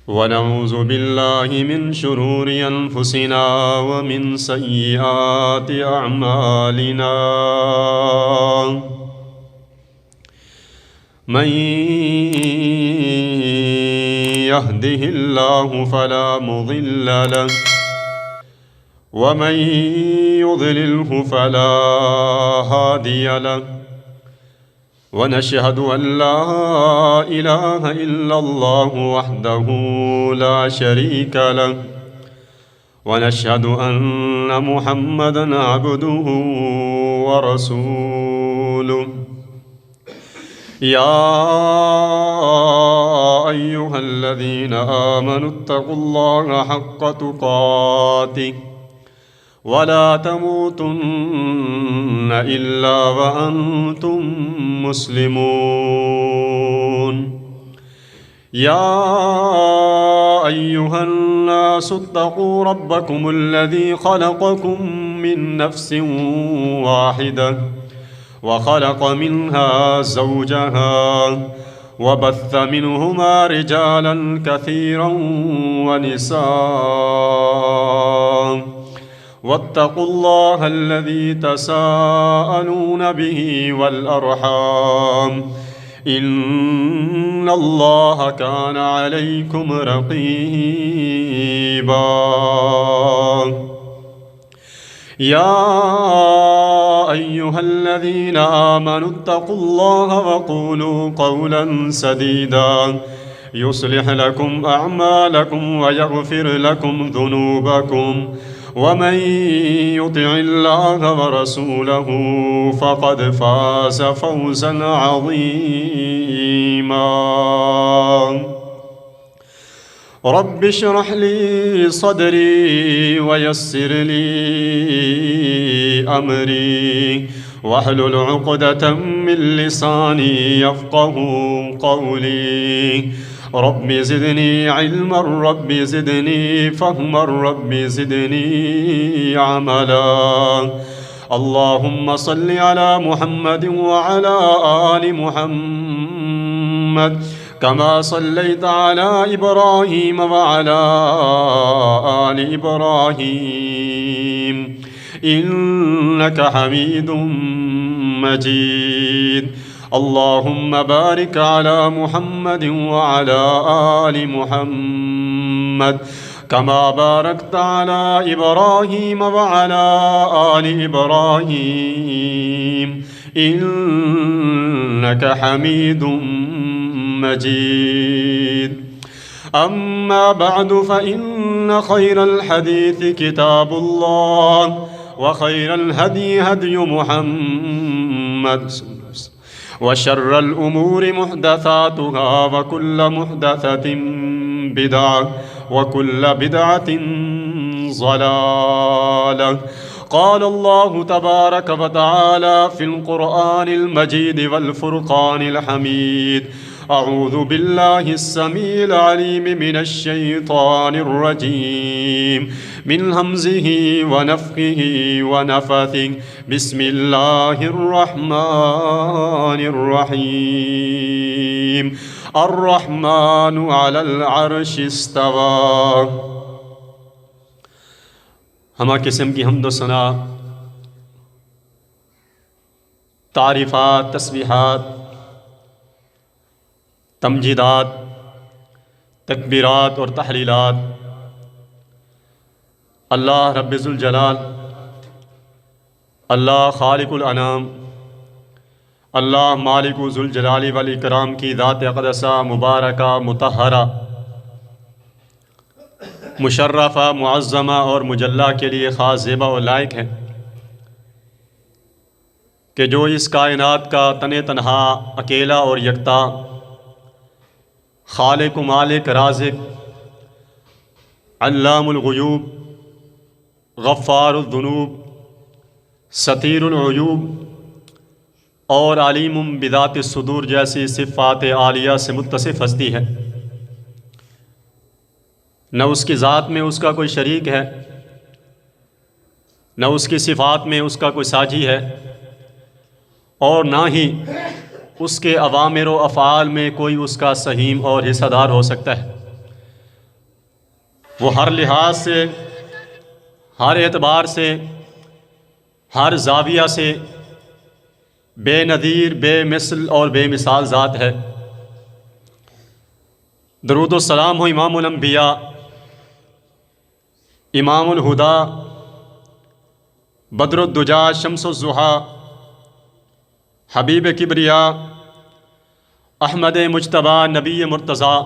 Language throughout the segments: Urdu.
ونعوذ بالله من شرور أنفسنا ومن سيئات أعمالنا من يهده الله فلا مضل له ومن يضلله فلا هادي له ونشهد أن لا إله إلا الله وحده لا شريك له ونشهد أن محمدًا عبده ورسوله يا أيها الذين آمنوا اتقوا الله حق تقاته ولا تموتن إلا وأنتم مسلمون يا أيها الناس اتقوا ربكم الذي خلقكم من نفس واحدة وخلق منها زوجها وبث منهما رجالا كثيرا ونساء واتقوا الله الذي تساءلون به والأرحام إن الله كان عليكم رقيبا يا أيها الذين آمنوا اتقوا الله وقولوا قولا سديدا يصلح لكم أعمالكم ويغفر لكم ذنوبكم ومن يطع الله ورسوله فقد فاز فوزا عظيما رب اشرح لي صدري ويسر لي أمري واحلل عقدة من لساني يفقه قولي رب زدني علما رب زدني فهما رب زدني عملا اللهم صل على محمد وعلى آل محمد كما صليت على إبراهيم وعلى آل إبراهيم إنك حميد مجيد اللهم بارك على محمد وعلى آل محمد كما باركت على إبراهيم وعلى آل إبراهيم إنك حميد مجيد أما بعد فإن خير الحديث كتاب الله وخير الهدي هدي محمد وشر الأمور محدثاتها وكل محدثة بدعة وكل بدعة ضلالة قال الله تبارك وتعالى في القرآن المجيد والفرقان الحميد أعوذ بالله السميع العليم من الشيطان الرجيم من همزه ونفخه ونفثه بسم الله الرحمن الرحيم الرحمن على العرش استوى ہمہ قسم کی حمد و ثنا تعریفات تسبیحات تمجیدات تکبیرات اور تحلیلات اللہ رب ذوالجلال اللہ خالق الانام اللہ مالک ذوالجلال والاکرام کی ذات اقدسہ مبارکہ مطہرہ مشرفہ معظمہ اور مجلہ کے لیے خاص زیبا و لائق ہے کہ جو اس کائنات کا تن تنہا اکیلا اور یکتا خالق و مالک رازق علام الغیوب غفار الذنوب ستیر العیوب اور علیم بذات الصدور جیسی صفات عالیہ سے متصف ہستی ہے، نہ اس کی ذات میں اس کا کوئی شریک ہے، نہ اس کی صفات میں اس کا کوئی ساجی ہے، اور نہ ہی اس کے اوامر و افعال میں کوئی اس کا سہیم اور حصہ دار ہو سکتا ہے۔ وہ ہر لحاظ سے، ہر اعتبار سے، ہر زاویہ سے بے نظیر، بے مثل اور بے مثال ذات ہے۔ درود و سلام ہو امام الانبیاء، امام الہدا، بدر الدجا، شمس الضحیٰ، حبیب کبریا، احمد مجتبیٰ، نبی مرتضیٰ،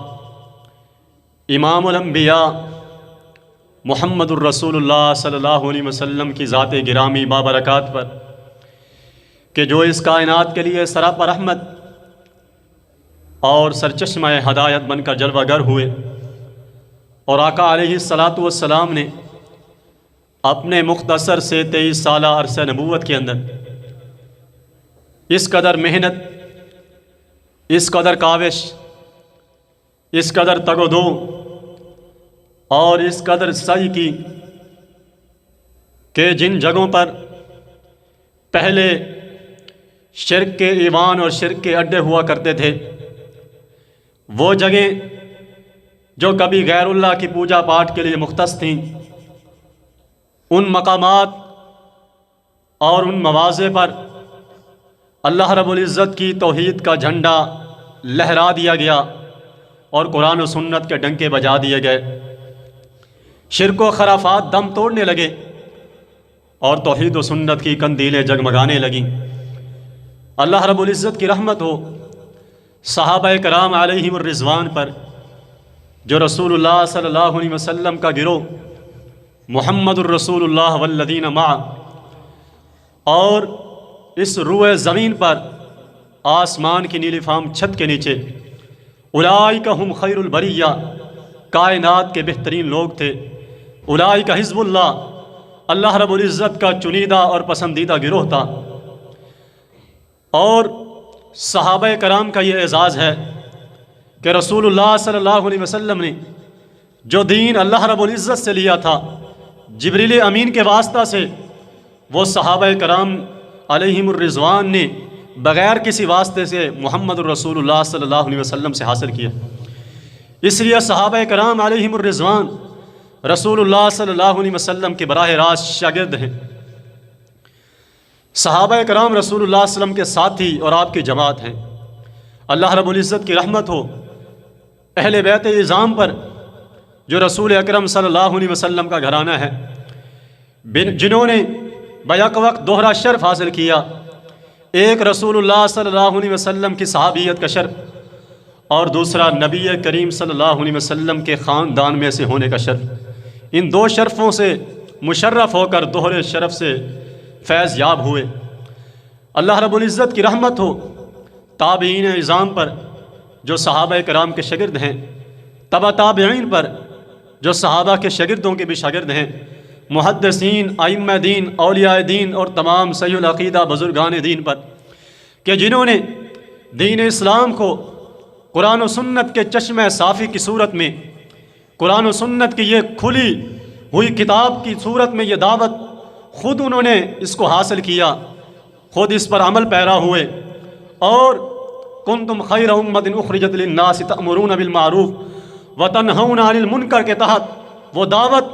امام الانبیاء محمد الرسول اللہ صلی اللہ علیہ وسلم کی ذات گرامی بابرکات پر، کہ جو اس کائنات کے لیے سراپا رحمت اور سرچشمہ ہدایت بن کر جلوہ گر ہوئے، اور آقا علیہ الصلاۃ والسلام نے اپنے مختصر سے 23 سالہ عرصہ نبوت کے اندر اس قدر محنت، اس قدر کاوش، اس قدر تگ و دو اور اس قدر سعی کی کہ جن جگہوں پر پہلے شرک کے ایوان اور شرک کے اڈے ہوا کرتے تھے، وہ جگہیں جو کبھی غیر اللہ کی پوجا پاٹ کے لیے مختص تھیں، ان مقامات اور ان مواضع پر اللہ رب العزت کی توحید کا جھنڈا لہرا دیا گیا اور قرآن و سنت کے ڈنکے بجا دیے گئے۔ شرک و خرافات دم توڑنے لگے اور توحید و سنت کی قندیلیں جگمگانے لگیں۔ اللہ رب العزت کی رحمت ہو صحابہ کرام علیہم الرضوان پر، جو رسول اللہ صلی اللہ علیہ وسلم کا گروہ محمد الرسول اللہ والذین معہ، اور اس روئے زمین پر آسمان کی نیلی فام چھت کے نیچے اولئک ہم خیر البریہ، کائنات کے بہترین لوگ تھے۔ اولئک حزب اللہ، اللہ رب العزت کا چنیدہ اور پسندیدہ گروہ تھا۔ اور صحابہ کرام کا یہ اعزاز ہے کہ رسول اللہ صلی اللہ علیہ وسلم نے جو دین اللہ رب العزت سے لیا تھا جبریل امین کے واسطہ سے، وہ صحابہ کرام علیہم الرضوان نے بغیر کسی واسطے سے محمد الرسول اللہ صلی اللہ علیہ وسلم سے حاصل کیا۔ اس لیے صحابہ کرام علیہم الرضوان رسول اللہ صلی اللہ علیہ وسلم کے براہ راست شاگرد ہیں۔ صحابہ کرام رسول اللہ صلی اللہ علیہ وسلم کے ساتھی اور آپ کی جماعت ہیں۔ اللہ رب العزت کی رحمت ہو اہل بیت اعظام پر، جو رسول اکرم صلی اللہ علیہ وسلم کا گھرانہ ہے، جنہوں نے بیک وقت دوہرا شرف حاصل کیا، ایک رسول اللہ صلی اللہ علیہ وسلم کی صحابیت کا شرف اور دوسرا نبی کریم صلی اللہ علیہ وسلم کے خاندان میں سے ہونے کا شرف۔ ان دو شرفوں سے مشرف ہو کر دوہرے شرف سے فیض یاب ہوئے۔ اللہ رب العزت کی رحمت ہو تابعین اعظام پر، جو صحابہ کرام کے شاگرد ہیں، تبع تابعین پر، جو صحابہ کے شاگردوں کے بھی شاگرد ہیں، محدثین، ائمہ دین، اولیاء دین اور تمام صحیح العقیدہ بزرگان دین پر، کہ جنہوں نے دین اسلام کو قرآن و سنت کے چشمہ صافی کی صورت میں، قرآن و سنت کی یہ کھلی ہوئی کتاب کی صورت میں یہ دعوت خود انہوں نے اس کو حاصل کیا، خود اس پر عمل پیرا ہوئے، اور کنتم خیر امۃ اخرجت للناس تأمرون بالمعروف وتنہون عن المنکر کے تحت وہ دعوت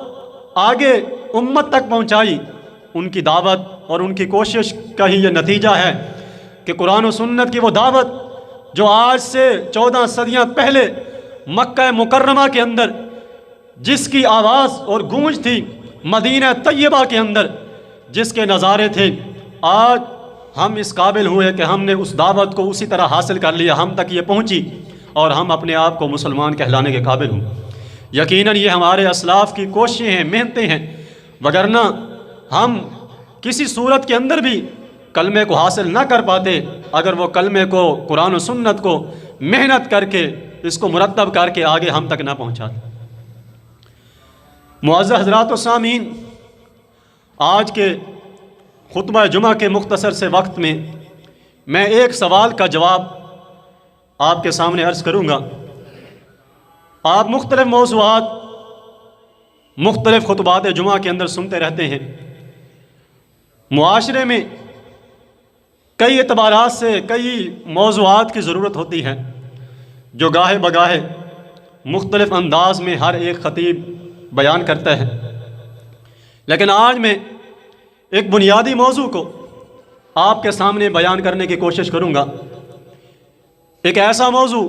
آگے امت تک پہنچائی۔ ان کی دعوت اور ان کی کوشش کا ہی یہ نتیجہ ہے کہ قرآن و سنت کی وہ دعوت جو آج سے 14 صدیاں پہلے مکہ مکرمہ کے اندر جس کی آواز اور گونج تھی، مدینہ طیبہ کے اندر جس کے نظارے تھے، آج ہم اس قابل ہوئے کہ ہم نے اس دعوت کو اسی طرح حاصل کر لیا، ہم تک یہ پہنچی اور ہم اپنے آپ کو مسلمان کہلانے کے قابل ہوں۔ یقیناً یہ ہمارے اسلاف کی کوششیں ہیں، محنتیں ہیں، وگرنہ ہم کسی صورت کے اندر بھی کلمے کو حاصل نہ کر پاتے اگر وہ کلمے کو، قرآن و سنت کو محنت کر کے اس کو مرتب کر کے آگے ہم تک نہ پہنچاتے۔ معزز حضرات و سامعین، آج کے خطبہ جمعہ کے مختصر سے وقت میں ایک سوال کا جواب آپ کے سامنے عرض کروں گا۔ آپ مختلف موضوعات، مختلف خطبات جمعہ کے اندر سنتے رہتے ہیں۔ معاشرے میں کئی اعتبارات سے کئی موضوعات کی ضرورت ہوتی ہے جو گاہے بگاہے مختلف انداز میں ہر ایک خطیب بیان کرتا ہے، لیکن آج میں ایک بنیادی موضوع کو آپ کے سامنے بیان کرنے کی کوشش کروں گا، ایک ایسا موضوع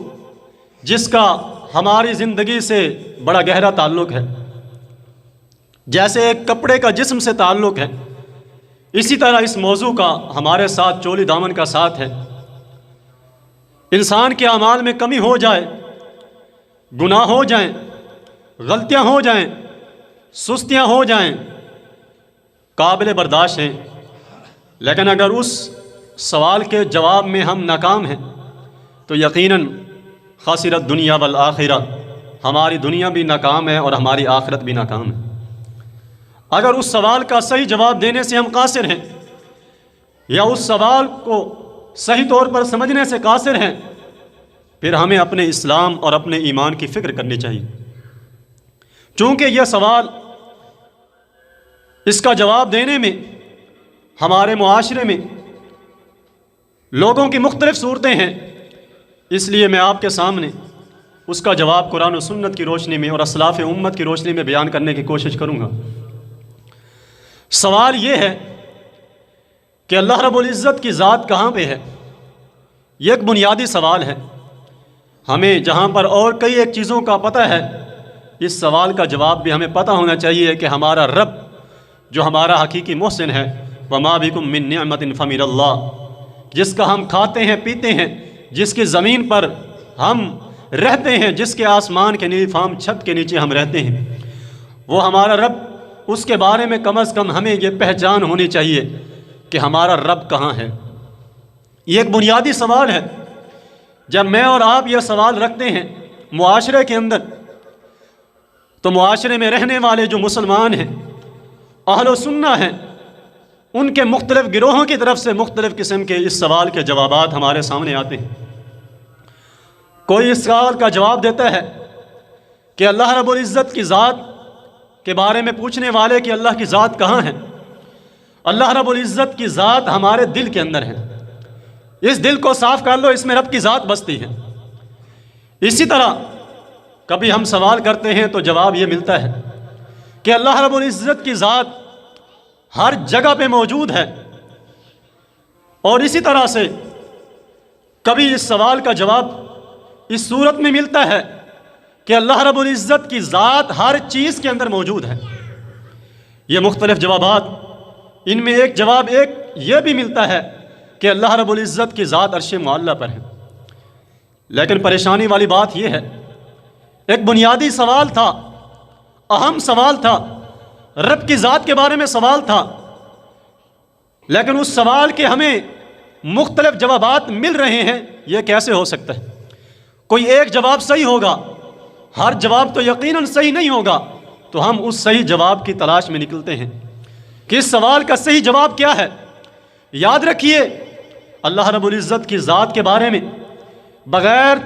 جس کا ہماری زندگی سے بڑا گہرا تعلق ہے۔ جیسے ایک کپڑے کا جسم سے تعلق ہے، اسی طرح اس موضوع کا ہمارے ساتھ چولی دامن کا ساتھ ہے۔ انسان کے اعمال میں کمی ہو جائے، گناہ ہو جائیں، غلطیاں ہو جائیں، سستیاں ہو جائیں، قابل برداشت ہیں، لیکن اگر اس سوال کے جواب میں ہم ناکام ہیں تو یقیناً خسرت دنیا والآخرہ، ہماری دنیا بھی ناکام ہے اور ہماری آخرت بھی ناکام ہے۔ اگر اس سوال کا صحیح جواب دینے سے ہم قاصر ہیں، یا اس سوال کو صحیح طور پر سمجھنے سے قاصر ہیں، پھر ہمیں اپنے اسلام اور اپنے ایمان کی فکر کرنی چاہیے، چونکہ یہ سوال، اس کا جواب دینے میں ہمارے معاشرے میں لوگوں کی مختلف صورتیں ہیں، اس لیے میں آپ کے سامنے اس کا جواب قرآن و سنت کی روشنی میں اور اسلاف امت کی روشنی میں بیان کرنے کی کوشش کروں گا۔ سوال یہ ہے کہ اللہ رب العزت کی ذات کہاں پہ ہے؟ یہ ایک بنیادی سوال ہے۔ ہمیں جہاں پر اور کئی ایک چیزوں کا پتہ ہے، اس سوال کا جواب بھی ہمیں پتہ ہونا چاہیے کہ ہمارا رب جو ہمارا حقیقی محسن ہے، وَمَا بِكُم مِّن نِعْمَةٍ فَمِنَ اللَّهِ، جس کا ہم کھاتے ہیں پیتے ہیں، جس کی زمین پر ہم رہتے ہیں، جس کے آسمان کے نیچے فام چھت کے نیچے ہم رہتے ہیں، وہ ہمارا رب، اس کے بارے میں کم از کم ہمیں یہ پہچان ہونی چاہیے کہ ہمارا رب کہاں ہے۔ یہ ایک بنیادی سوال ہے۔ جب میں اور آپ یہ سوال رکھتے ہیں معاشرے کے اندر، تو معاشرے میں رہنے والے جو مسلمان ہیں، اہل و سنہ ہیں، ان کے مختلف گروہوں کی طرف سے مختلف قسم کے اس سوال کے جوابات ہمارے سامنے آتے ہیں۔ کوئی اس سوال کا جواب دیتا ہے کہ اللہ رب العزت کی ذات کے بارے میں پوچھنے والے کہ اللہ کی ذات کہاں ہے؟ اللہ رب العزت کی ذات ہمارے دل کے اندر ہے، اس دل کو صاف کر لو، اس میں رب کی ذات بستی ہے۔ اسی طرح کبھی ہم سوال کرتے ہیں تو جواب یہ ملتا ہے کہ اللہ رب العزت کی ذات ہر جگہ پہ موجود ہے، اور اسی طرح سے کبھی اس سوال کا جواب اس صورت میں ملتا ہے کہ اللہ رب العزت کی ذات ہر چیز کے اندر موجود ہے۔ یہ مختلف جوابات، ان میں ایک جواب یہ بھی ملتا ہے کہ اللہ رب العزت کی ذات عرش معلیٰ پر ہے۔ لیکن پریشانی والی بات یہ ہے، ایک بنیادی سوال تھا، اہم سوال تھا، رب کی ذات کے بارے میں سوال تھا، لیکن اس سوال کے ہمیں مختلف جوابات مل رہے ہیں۔ یہ کیسے ہو سکتا ہے؟ کوئی ایک جواب صحیح ہوگا، ہر جواب تو یقیناً صحیح نہیں ہوگا، تو ہم اس صحیح جواب کی تلاش میں نکلتے ہیں کہ اس سوال کا صحیح جواب کیا ہے۔ یاد رکھیے، اللہ رب العزت کی ذات کے بارے میں بغیر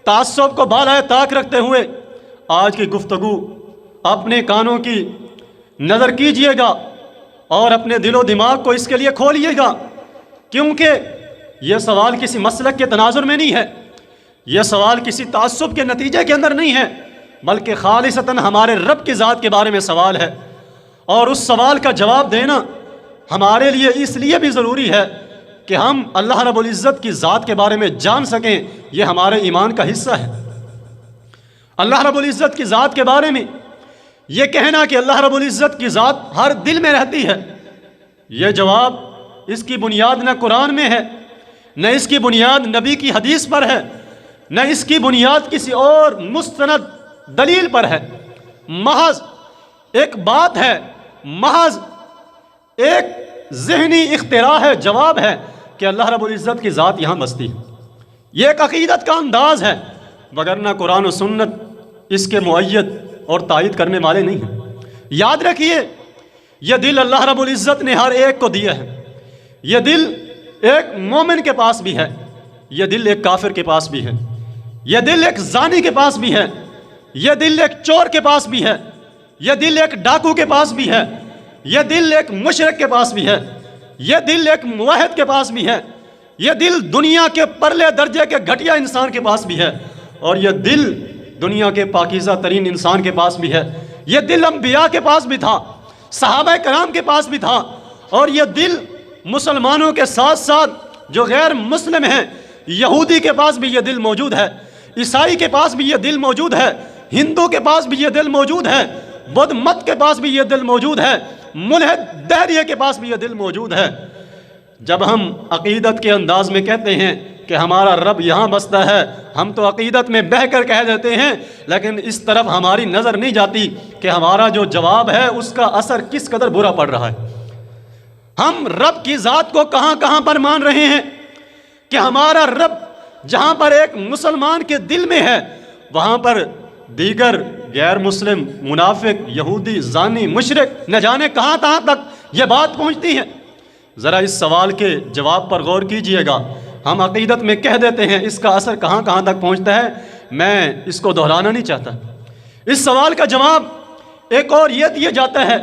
تعصب کو بالائے طاق رکھتے ہوئے آج کی گفتگو اپنے کانوں کی نظر کیجئے گا اور اپنے دل و دماغ کو اس کے لیے کھولیے گا، کیونکہ یہ سوال کسی مسلک کے تناظر میں نہیں ہے، یہ سوال کسی تعصب کے نتیجے کے اندر نہیں ہے، بلکہ خالصتاً ہمارے رب کی ذات کے بارے میں سوال ہے۔ اور اس سوال کا جواب دینا ہمارے لیے اس لیے بھی ضروری ہے کہ ہم اللہ رب العزت کی ذات کے بارے میں جان سکیں، یہ ہمارے ایمان کا حصہ ہے۔ اللہ رب العزت کی ذات کے بارے میں یہ کہنا کہ اللہ رب العزت کی ذات ہر دل میں رہتی ہے، یہ جواب اس کی بنیاد نہ قرآن میں ہے، نہ اس کی بنیاد نبی کی حدیث پر ہے، نہ اس کی بنیاد کسی اور مستند دلیل پر ہے، محض ایک بات ہے، محض ایک ذہنی اختراع ہے، جواب ہے کہ اللہ رب العزت کی ذات یہاں بستی ہے۔ یہ ایک عقیدت کا انداز ہے، وگرنہ قرآن و سنت اس کے مؤید اور تائید کرنے والے نہیں ہیں۔ یاد رکھیے، یہ دل اللہ رب العزت نے ہر ایک کو دیا ہے۔ یہ دل ایک مومن کے پاس بھی ہے، یہ دل ایک کافر کے پاس بھی ہے، یہ دل ایک زانی کے پاس بھی ہے، یہ دل ایک چور کے پاس بھی ہے، یہ دل ایک ڈاکو کے پاس بھی ہے، یہ دل ایک مشرک کے پاس بھی ہے، یہ دل ایک موحد کے پاس بھی ہے، یہ دل دنیا کے پرلے درجے کے گھٹیا انسان کے پاس بھی ہے، اور یہ دل دنیا کے پاکیزہ ترین انسان کے پاس بھی ہے، یہ دل انبیاء کے پاس بھی تھا، صحابہ کرام کے پاس بھی تھا، اور یہ دل مسلمانوں کے ساتھ ساتھ جو غیر مسلم ہیں، یہودی کے پاس بھی یہ دل موجود ہے، عیسائی کے پاس بھی یہ دل موجود ہے، ہندو کے پاس بھی یہ دل موجود ہے، بدھ مت کے پاس بھی یہ دل موجود ہے، ملحد دہریے کے پاس بھی یہ دل موجود ہے۔ جب ہم عقیدت کے انداز میں کہتے ہیں کہ ہمارا رب یہاں بستا ہے، ہم تو عقیدت میں بہہ کر کہہ دیتے ہیں، لیکن اس طرف ہماری نظر نہیں جاتی کہ ہمارا جو جواب ہے اس کا اثر کس قدر برا پڑ رہا ہے۔ ہم رب کی ذات کو کہاں کہاں پر مان رہے ہیں کہ ہمارا رب جہاں پر ایک مسلمان کے دل میں ہے، وہاں پر دیگر غیر مسلم، منافق، یہودی، زانی، مشرک، نہ جانے کہاں تک یہ بات پہنچتی ہے۔ ذرا اس سوال کے جواب پر غور کیجئے گا۔ ہم عقیدت میں کہہ دیتے ہیں، اس کا اثر کہاں کہاں تک پہنچتا ہے، میں اس کو دہرانا نہیں چاہتا۔ اس سوال کا جواب ایک اور یہ دیا جاتا ہے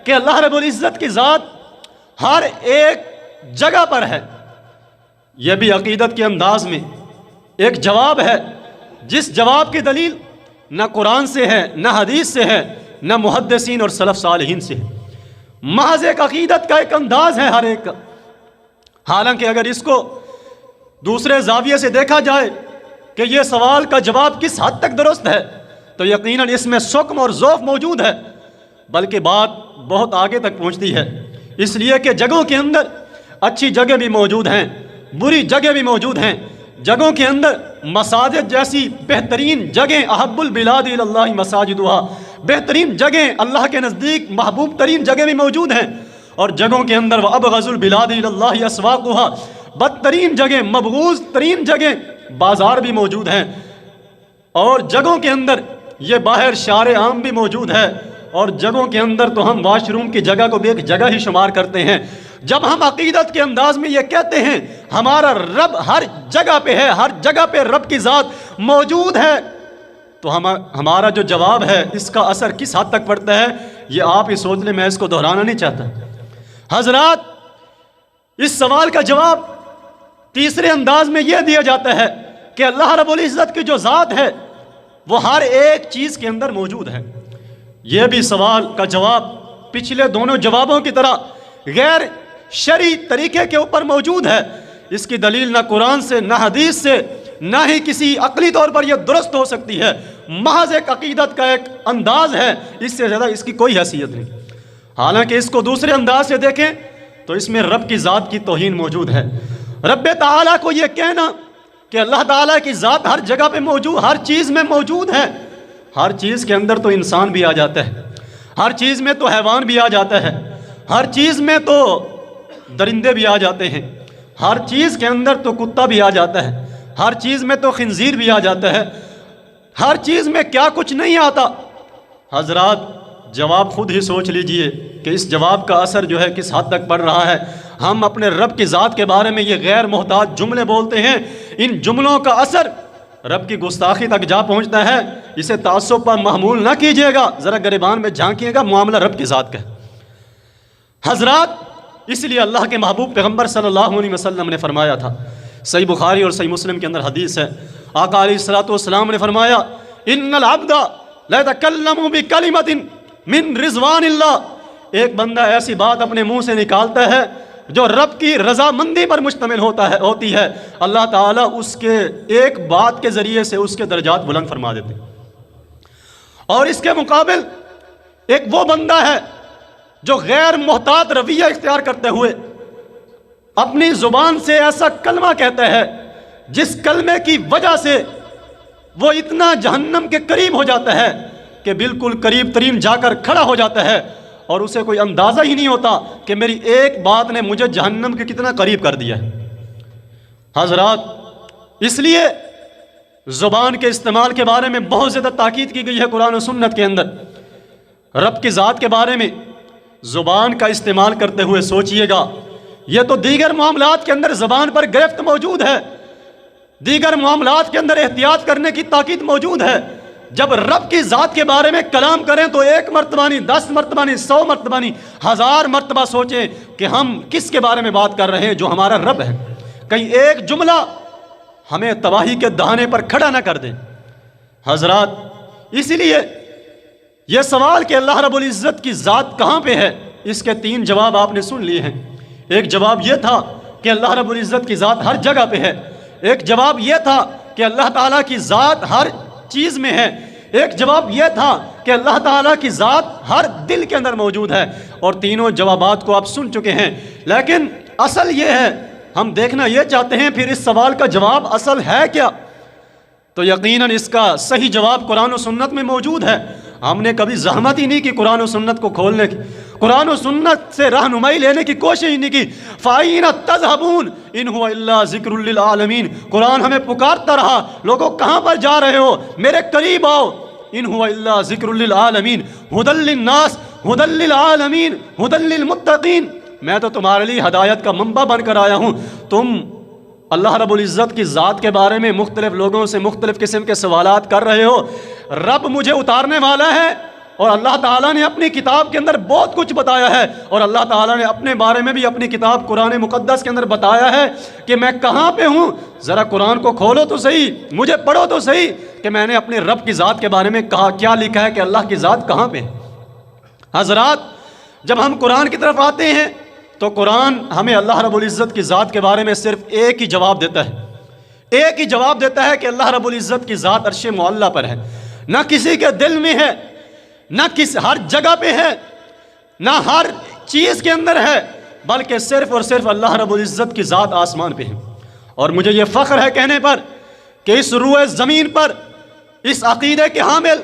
کہ اللہ رب العزت کی ذات ہر ایک جگہ پر ہے۔ یہ بھی عقیدت کے انداز میں ایک جواب ہے، جس جواب کی دلیل نہ قرآن سے ہے، نہ حدیث سے ہے، نہ محدثین اور سلف صالحین سے ہے، محض ایک عقیدت کا ایک انداز ہے ہر ایک کا۔ حالانکہ اگر اس کو دوسرے زاویے سے دیکھا جائے کہ یہ سوال کا جواب کس حد تک درست ہے، تو یقیناً اس میں سکم اور ذوف موجود ہے، بلکہ بات بہت آگے تک پہنچتی ہے، اس لیے کہ جگہوں کے اندر اچھی جگہ بھی موجود ہیں، بری جگہ بھی موجود ہیں۔ جگہوں کے اندر مساجد جیسی بہترین جگہیں، احب البلاد الی اللہ مساجدہا، بہترین جگہیں، اللہ کے نزدیک محبوب ترین جگہ بھی موجود ہیں، اور جگہوں کے اندر وَأَبْغَضُ الْبِلَادِ إِلَى اللَّهِ أَسْوَاقُهَا، بدترین جگہ، مبغوض ترین جگہ، بازار بھی موجود ہیں، اور جگہوں کے اندر یہ باہر شارع عام بھی موجود ہے، اور جگہوں کے اندر تو ہم واش روم کی جگہ کو بھی ایک جگہ ہی شمار کرتے ہیں۔ جب ہم عقیدت کے انداز میں یہ کہتے ہیں ہمارا رب ہر جگہ پہ ہے، ہر جگہ پہ رب کی ذات موجود ہے، تو ہمارا جو جواب ہے اس کا اثر کس حد تک پڑتا ہے، یہ آپ ہی سوچ لیں، میں اس کو دہرانا نہیں چاہتا۔ حضرات، اس سوال کا جواب تیسرے انداز میں یہ دیا جاتا ہے کہ اللہ رب العزت کی جو ذات ہے وہ ہر ایک چیز کے اندر موجود ہے۔ یہ بھی سوال کا جواب پچھلے دونوں جوابوں کی طرح غیر شرعی طریقے کے اوپر موجود ہے۔ اس کی دلیل نہ قرآن سے، نہ حدیث سے، نہ ہی کسی عقلی طور پر یہ درست ہو سکتی ہے، محض ایک عقیدت کا ایک انداز ہے، اس سے زیادہ اس کی کوئی حیثیت نہیں۔ حالانکہ اس کو دوسرے انداز سے دیکھیں تو اس میں رب کی ذات کی توہین موجود ہے۔ رب تعالیٰ کو یہ کہنا کہ اللہ تعالیٰ کی ذات ہر جگہ پہ موجود، ہر چیز میں موجود ہے، ہر چیز کے اندر تو انسان بھی آ جاتا ہے، ہر چیز میں تو حیوان بھی آ جاتا ہے، ہر چیز میں تو درندے بھی آ جاتے ہیں، ہر چیز کے اندر تو کتا بھی آ جاتا ہے، ہر چیز میں تو خنزیر بھی آ جاتا ہے، ہر چیز میں کیا کچھ نہیں آتا۔ حضرات، جواب خود ہی سوچ لیجئے کہ اس جواب کا اثر جو ہے کس حد تک پڑ رہا ہے۔ ہم اپنے رب کی ذات کے بارے میں یہ غیر محتاط جملے بولتے ہیں، ان جملوں کا اثر رب کی گستاخی تک جا پہنچتا ہے۔ اسے تعصب پر محمول نہ کیجئے گا، ذرا گریبان میں جھانکیے گا، معاملہ رب کی ذات کا ہے۔ حضرات، اس لیے اللہ کے محبوب پیغمبر صلی اللہ علیہ وسلم نے فرمایا تھا، صحیح بخاری اور صحیح مسلم کے اندر حدیث ہے، آقا علیہ الصلوۃ والسلام نے فرمایا، ان العبد لیتکلم بکلمۃ من رضوان اللہ، ایک بندہ ایسی بات اپنے منہ سے نکالتا ہے جو رب کی رضامندی پر مشتمل ہوتی ہے، اللہ تعالیٰ اس کے ایک بات کے ذریعے سے اس کے درجات بلند فرما دیتے ہیں۔ اور اس کے مقابل ایک وہ بندہ ہے جو غیر محتاط رویہ اختیار کرتے ہوئے اپنی زبان سے ایسا کلمہ کہتا ہے جس کلمے کی وجہ سے وہ اتنا جہنم کے قریب ہو جاتا ہے کہ بالکل قریب ترین جا کر کھڑا ہو جاتا ہے، اور اسے کوئی اندازہ ہی نہیں ہوتا کہ میری ایک بات نے مجھے جہنم کے کتنا قریب کر دیا ہے۔ حضرات، اس لیے زبان کے استعمال کے بارے میں بہت زیادہ تاکید کی گئی ہے قرآن و سنت کے اندر۔ رب کی ذات کے بارے میں زبان کا استعمال کرتے ہوئے سوچئے گا، یہ تو دیگر معاملات کے اندر زبان پر گرفت موجود ہے، دیگر معاملات کے اندر احتیاط کرنے کی تاکید موجود ہے۔ جب رب کی ذات کے بارے میں کلام کریں تو 1 مرتبہ نہیں، 10 مرتبہ نہیں، 100 مرتبہ نہیں، 1000 مرتبہ سوچیں کہ ہم کس کے بارے میں بات کر رہے ہیں، جو ہمارا رب ہے۔ کہیں ایک جملہ ہمیں تباہی کے دہانے پر کھڑا نہ کر دیں۔ حضرات اسی لیے یہ سوال کہ اللہ رب العزت کی ذات کہاں پہ ہے، اس کے 3 جواب آپ نے سن لیے ہیں۔ ایک جواب یہ تھا کہ اللہ رب العزت کی ذات ہر جگہ پہ ہے، ایک جواب یہ تھا کہ اللہ تعالیٰ کی ذات ہر چیز میں ہے، ایک جواب یہ تھا کہ اللہ تعالیٰ کی ذات ہر دل کے اندر موجود ہے، اور تینوں جوابات کو آپ سن چکے ہیں۔ لیکن اصل یہ ہے، ہم دیکھنا یہ چاہتے ہیں پھر اس سوال کا جواب اصل ہے کیا؟ تو یقیناً اس کا صحیح جواب قرآن و سنت میں موجود ہے۔ ہم نے کبھی زحمت ہی نہیں کی قرآن و سنت کو کھولنے کی، قرآن و سنت سے رہنمائی لینے کی کوشش ہی نہیں کی۔ فَأَيْنَ تَذْهَبُونَ إِنْ هُوَ إِلَّا ذِكْرٌ لِّلْعَالَمِينَ، قرآن ہمیں پکارتا رہا، لوگوں کہاں پر جا رہے ہو، میرے قریب آؤ۔ إِنْ هُوَ إِلَّا ذِكْرٌ لِّلْعَالَمِينَ هُدًى لِّلنَّاسِ هُدًى لِّلْعَالَمِينَ هُدًى لِّلْمُتَّقِينَ، میں تو تمہارے لیے ہدایت کا منبع بن کر آیا ہوں۔ تم اللہ رب العزت کی ذات کے بارے میں مختلف لوگوں سے مختلف قسم کے سوالات کر رہے ہو، رب مجھے اتارنے والا ہے، اور اللہ تعالیٰ نے اپنی کتاب کے اندر بہت کچھ بتایا ہے، اور اللہ تعالیٰ نے اپنے بارے میں بھی اپنی کتاب قرآن مقدس کے اندر بتایا ہے کہ میں کہاں پہ ہوں۔ ذرا قرآن کو کھولو تو صحیح، مجھے پڑھو تو صحیح کہ میں نے اپنے رب کی ذات کے بارے میں کہا کیا لکھا ہے کہ اللہ کی ذات کہاں پہ ہے۔ حضرات جب ہم قرآن کی طرف آتے ہیں تو قرآن ہمیں اللہ رب العزت کی ذات کے بارے میں صرف ایک ہی جواب دیتا ہے، ایک ہی جواب دیتا ہے کہ اللہ رب العزت کی ذات عرش معلیٰ پر ہے، نہ کسی کے دل میں ہے، نہ ہر جگہ پہ ہے، نہ ہر چیز کے اندر ہے، بلکہ صرف اور صرف اللہ رب العزت کی ذات آسمان پہ ہے۔ اور مجھے یہ فخر ہے کہنے پر کہ اس روئے زمین پر اس عقیدے کے حامل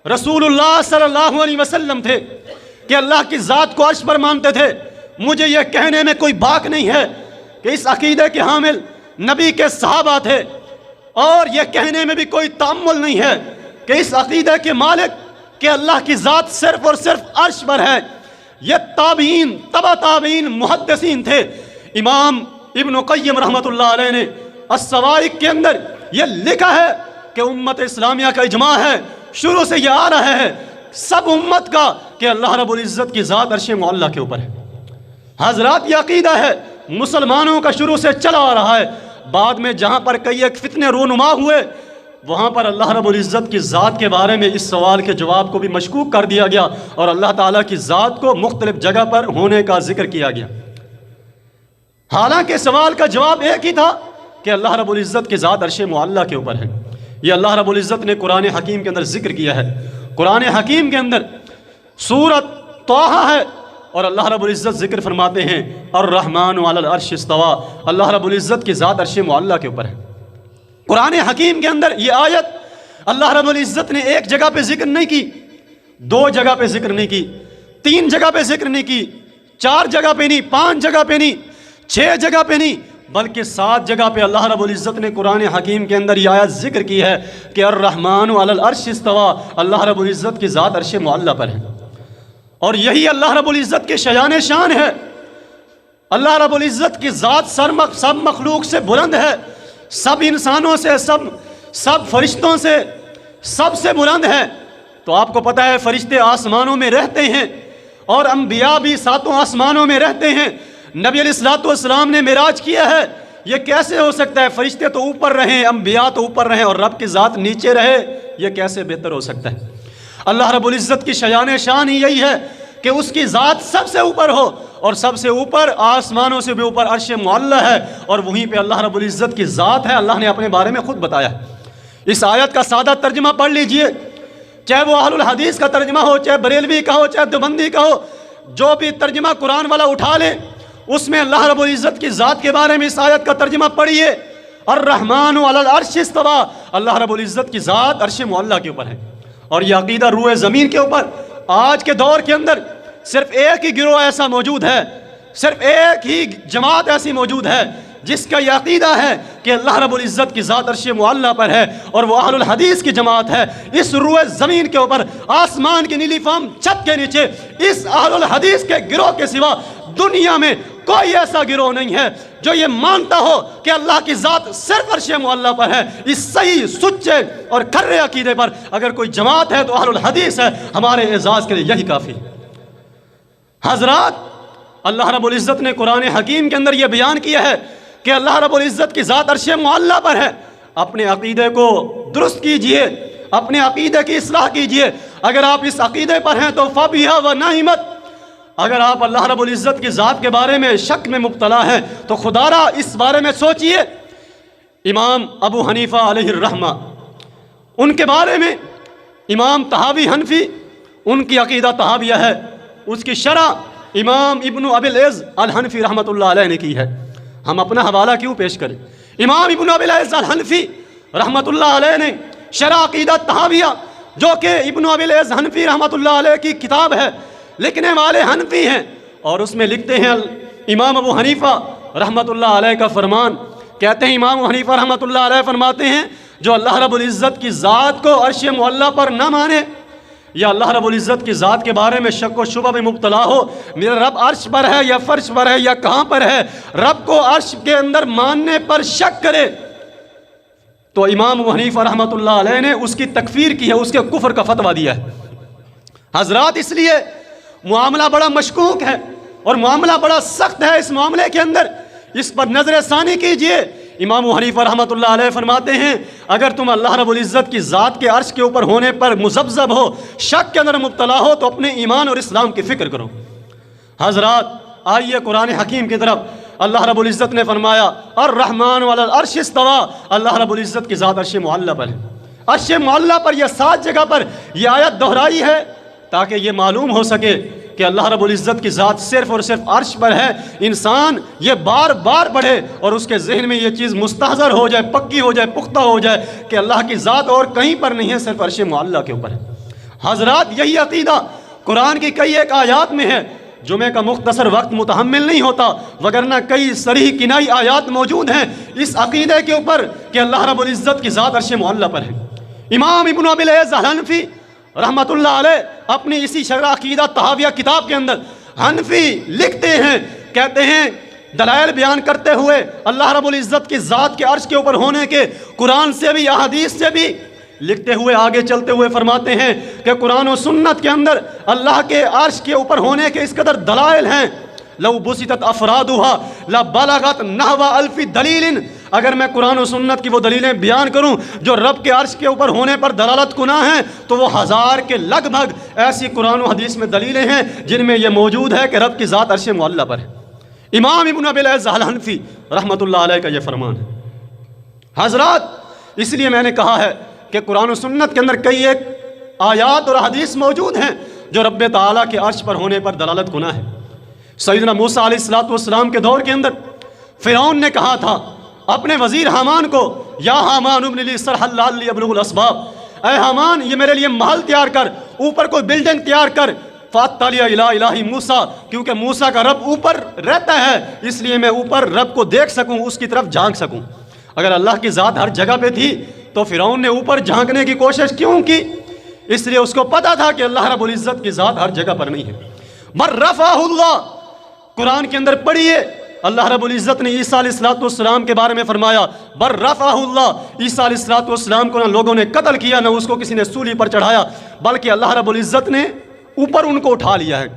رسول اللہ صلی اللہ علیہ وسلم تھے کہ اللہ کی ذات کو عرش پر مانتے تھے۔ مجھے یہ کہنے میں کوئی باک نہیں ہے کہ اس عقیدے کے حامل نبی کے صحابہ تھے، اور یہ کہنے میں بھی کوئی تأمل نہیں ہے کہ اس عقیدے کے مالک کہ اللہ کی ذات صرف اور صرف عرش پر ہے، یہ تابعین تبع تابعین محدثین تھے۔ امام ابن قیم رحمۃ اللہ علیہ نے السوائق کے اندر یہ لکھا ہے کہ امت اسلامیہ کا اجماع ہے، شروع سے یہ آ رہا ہے سب امت کا کہ اللہ رب العزت کی ذات عرش معلیٰ کے اوپر ہے۔ حضرات یہ عقیدہ ہے مسلمانوں کا شروع سے چلا آ رہا ہے، بعد میں جہاں پر کئی ایک فتنے رونما ہوئے وہاں پر اللہ رب العزت کی ذات کے بارے میں اس سوال کے جواب کو بھی مشکوک کر دیا گیا، اور اللہ تعالیٰ کی ذات کو مختلف جگہ پر ہونے کا ذکر کیا گیا، حالانکہ سوال کا جواب ایک ہی تھا کہ اللہ رب العزت کی ذات عرش معلیٰ کے اوپر ہے۔ یہ اللہ رب العزت نے قرآن حکیم کے اندر ذکر کیا ہے۔ قرآن حکیم کے اندر سورۃ طٰہٰ ہے، اور اللہ رب العزت ذکر فرماتے ہیں الرحمن علی العرش استویٰ، اللہ رب العزت کی ذات عرش معلیٰ کے اوپر ہے۔ قرآن حکیم کے اندر یہ آیت اللہ رب العزت نے ایک جگہ پہ ذکر نہیں کی، 2 جگہ پہ ذکر نہیں کی، 3 جگہ پہ ذکر نہیں کی، 4 جگہ پہ نہیں، 5 جگہ پہ نہیں، 6 جگہ پہ نہیں، بلکہ 7 جگہ پہ اللہ رب العزت نے قرآن حکیم کے اندر یہ آیت ذکر کی ہے کہ الرحمن علی العرش استویٰ، اللہ رب العزت کی ذات عرش معلیٰ پر ہے۔ اور یہی اللہ رب العزت کے شایان شان ہے۔ اللہ رب العزت کی ذات سب مخلوق سے بلند ہے، سب انسانوں سے، سب فرشتوں سے، سب سے بلند ہے۔ تو آپ کو پتہ ہے فرشتے آسمانوں میں رہتے ہیں، اور انبیاء بھی 7 آسمانوں میں رہتے ہیں۔ نبی علیہ الصلوۃ والسلام نے معراج کیا ہے، یہ کیسے ہو سکتا ہے فرشتے تو اوپر رہیں، انبیاء تو اوپر رہیں، اور رب کی ذات نیچے رہے؟ یہ کیسے بہتر ہو سکتا ہے؟ اللہ رب العزت کی شایان شان ہی یہی ہے کہ اس کی ذات سب سے اوپر ہو، اور سب سے اوپر آسمانوں سے بھی اوپر عرش معلیٰ ہے، اور وہیں پہ اللہ رب العزت کی ذات ہے۔ اللہ نے اپنے بارے میں خود بتایا ہے۔ اس آیت کا سادہ ترجمہ پڑھ لیجئے، چاہے وہ اہل الحدیث کا ترجمہ ہو، چاہے بریلوی کا ہو، چاہے دیوبندی کا ہو، جو بھی ترجمہ قرآن والا اٹھا لے، اس میں اللہ رب العزت کی ذات کے بارے میں اس آیت کا ترجمہ پڑھیے، الرحمن علی العرش استویٰ، اللہ رب العزت کی ذات عرش معلیٰ کے اوپر ہے۔ اور یہ عقیدہ روئے زمین کے اوپر آج کے دور کے اندر صرف ایک ہی گروہ ایسا موجود ہے، صرف ایک ہی جماعت ایسی موجود ہے جس کا یہ عقیدہ ہے کہ اللہ رب العزت کی ذات عرش معلیٰ پر ہے، اور وہ اہل الحدیث کی جماعت ہے۔ اس روئے زمین کے اوپر آسمان کی نیلی فام چھت کے نیچے اس اہل الحدیث کے گروہ کے سوا دنیا میں کوئی ایسا گروہ نہیں ہے جو یہ مانتا ہو کہ اللہ کی ذات صرف عرش معلیٰ پر ہے۔ اس صحیح سچے اور کھرے عقیدے پر اگر کوئی جماعت ہے تو اہل الحدیث ہے۔ ہمارے اعزاز کے لیے یہی کافی۔ حضرات اللہ رب العزت نے قرآن حکیم کے اندر یہ بیان کیا ہے کہ اللہ رب العزت کی ذات عرش معلیٰ پر ہے۔ اپنے عقیدے کو درست کیجئے، اپنے عقیدے کی اصلاح کیجئے. اگر آپ اس عقیدے پر ہیں تو فَبِهَا وَنَعِمَتْ. اگر آپ اللہ رب العزت کی ذات کے بارے میں شک میں مبتلا ہیں تو خدا را اس بارے میں سوچئے. امام ابو حنیفہ علیہ الرحمہ، ان کے بارے میں امام طحاوی حنفی، ان کی عقیدہ طحاویہ ہے، اس کی شرح امام ابن ابی العز الحنفی رحمۃ اللہ علیہ نے کی ہے. ہم اپنا حوالہ کیوں پیش کریں؟ امام ابن ابی العز الحنفی رحمۃ اللہ علیہ نے شرح عقیدہ طحاویہ، جو کہ ابن ابی العز حنفی رحمۃ اللہ علیہ کی کتاب ہے، لکھنے والے حنفی ہیں، اور اس میں لکھتے ہیں امام ابو حنیفہ رحمۃ اللہ علیہ کا فرمان. کہتے ہیں امام ابو حنیفہ رحمۃ اللہ علیہ فرماتے ہیں جو اللہ رب العزت کی ذات کو عرش معلیٰ پر نہ مانے، یا اللہ رب العزت کی ذات کے بارے میں شک و شبہ میں مبتلا ہو، میرا رب عرش پر ہے یا فرش پر ہے یا کہاں پر ہے، رب کو عرش کے اندر ماننے پر شک کرے، تو امام ابو حنیفہ رحمۃ اللہ علیہ نے اس کی تکفیر کی ہے، اس کے کفر کا فتویٰ دیا ہے. حضرات، اس لیے معاملہ بڑا مشکوک ہے اور معاملہ بڑا سخت ہے. اس معاملے کے اندر اس پر نظر ثانی کیجئے. امام ابو حنیفہ رحمۃ اللہ علیہ فرماتے ہیں اگر تم اللہ رب العزت کی ذات کے عرش کے اوپر ہونے پر مذبذب ہو، شک کے اندر مبتلا ہو، تو اپنے ایمان اور اسلام کی فکر کرو. حضرات، آئیے قرآن حکیم کی طرف. اللہ رب العزت نے فرمایا الرحمن علی العرش استویٰ. اللہ رب العزت کی ذات عرش معلیٰ پر ہے. عرش معلیٰ پر یہ 7 جگہ پر یہ آیت دہرائی ہے تاکہ یہ معلوم ہو سکے کہ اللہ رب العزت کی ذات صرف اور صرف عرش پر ہے. انسان یہ بار بار پڑھے اور اس کے ذہن میں یہ چیز مستحضر ہو جائے، پکی ہو جائے، پختہ ہو جائے کہ اللہ کی ذات اور کہیں پر نہیں ہے، صرف عرش معلیٰ کے اوپر ہے. حضرات، یہی عقیدہ قرآن کی کئی ایک آیات میں ہے. جمعے کا مختصر وقت متحمل نہیں ہوتا، وگرنہ کئی صریح کنائی آیات موجود ہیں اس عقیدے کے اوپر کہ اللہ رب العزت کی ذات عرش معلیٰ پر ہے. امام ابن ابی العز الحنفی رحمۃ اللہ علیہ اپنی اسی شرح عقیدہ طحاویہ کتاب کے اندر حنفی لکھتے ہیں، کہتے ہیں دلائل بیان کرتے ہوئے اللہ رب العزت کی ذات کے عرش کے اوپر ہونے کے قرآن سے بھی احادیث سے بھی لکھتے ہوئے آگے چلتے ہوئے فرماتے ہیں کہ قرآن و سنت کے اندر اللہ کے عرش کے اوپر ہونے کے اس قدر دلائل ہیں لو بسطت افرادها لبلغت نحو الف دلیل. اگر میں قرآن و سنت کی وہ دلیلیں بیان کروں جو رب کے عرش کے اوپر ہونے پر دلالت کنہ ہیں تو وہ 1000 کے لگ بھگ ایسی قرآن و حدیث میں دلیلیں ہیں جن میں یہ موجود ہے کہ رب کی ذات عرش معلیٰ پر ہے. امام ابن ابی العز الحنفی رحمۃ اللہ علیہ کا یہ فرمان ہے. حضرات، اس لیے میں نے کہا ہے کہ قرآن و سنت کے اندر کئی ایک آیات اور حدیث موجود ہیں جو رب تعالیٰ کے عرش پر ہونے پر دلالت کنہ ہے. سیدنا موسیٰ علیہ السلام کے دور کے اندر فرعون نے کہا تھا اپنے وزیر حامان کو، یا حامان ابن لی صرحا لعلی ابلغ الاسباب، اے حامان یہ میرے لیے محل تیار کر، اوپر کوئی بلڈنگ تیار کر. فاطلع الی الہ موسیٰ، کیونکہ موسیٰ کا رب اوپر رہتا ہے اس لیے میں اوپر رب کو دیکھ سکوں، اس کی طرف جھانک سکوں. اگر اللہ کی ذات ہر جگہ پہ تھی تو فرعون نے اوپر جھانکنے کی کوشش کیوں کی؟ اس لیے اس کو پتا تھا کہ اللہ رب العزت کی ذات ہر جگہ پر نہیں ہے. بل رفعہ اللہ، قرآن کے اندر پڑھیے اللہ رب العزت نے عیسیٰ علیہ السلام کے بارے میں فرمایا بر رفعہ اللہ. عیسیٰ علیہ السلام کو نہ لوگوں نے قتل کیا، نہ اس کو کسی نے سولی پر چڑھایا، بلکہ اللہ رب العزت نے اوپر ان کو اٹھا لیا ہے.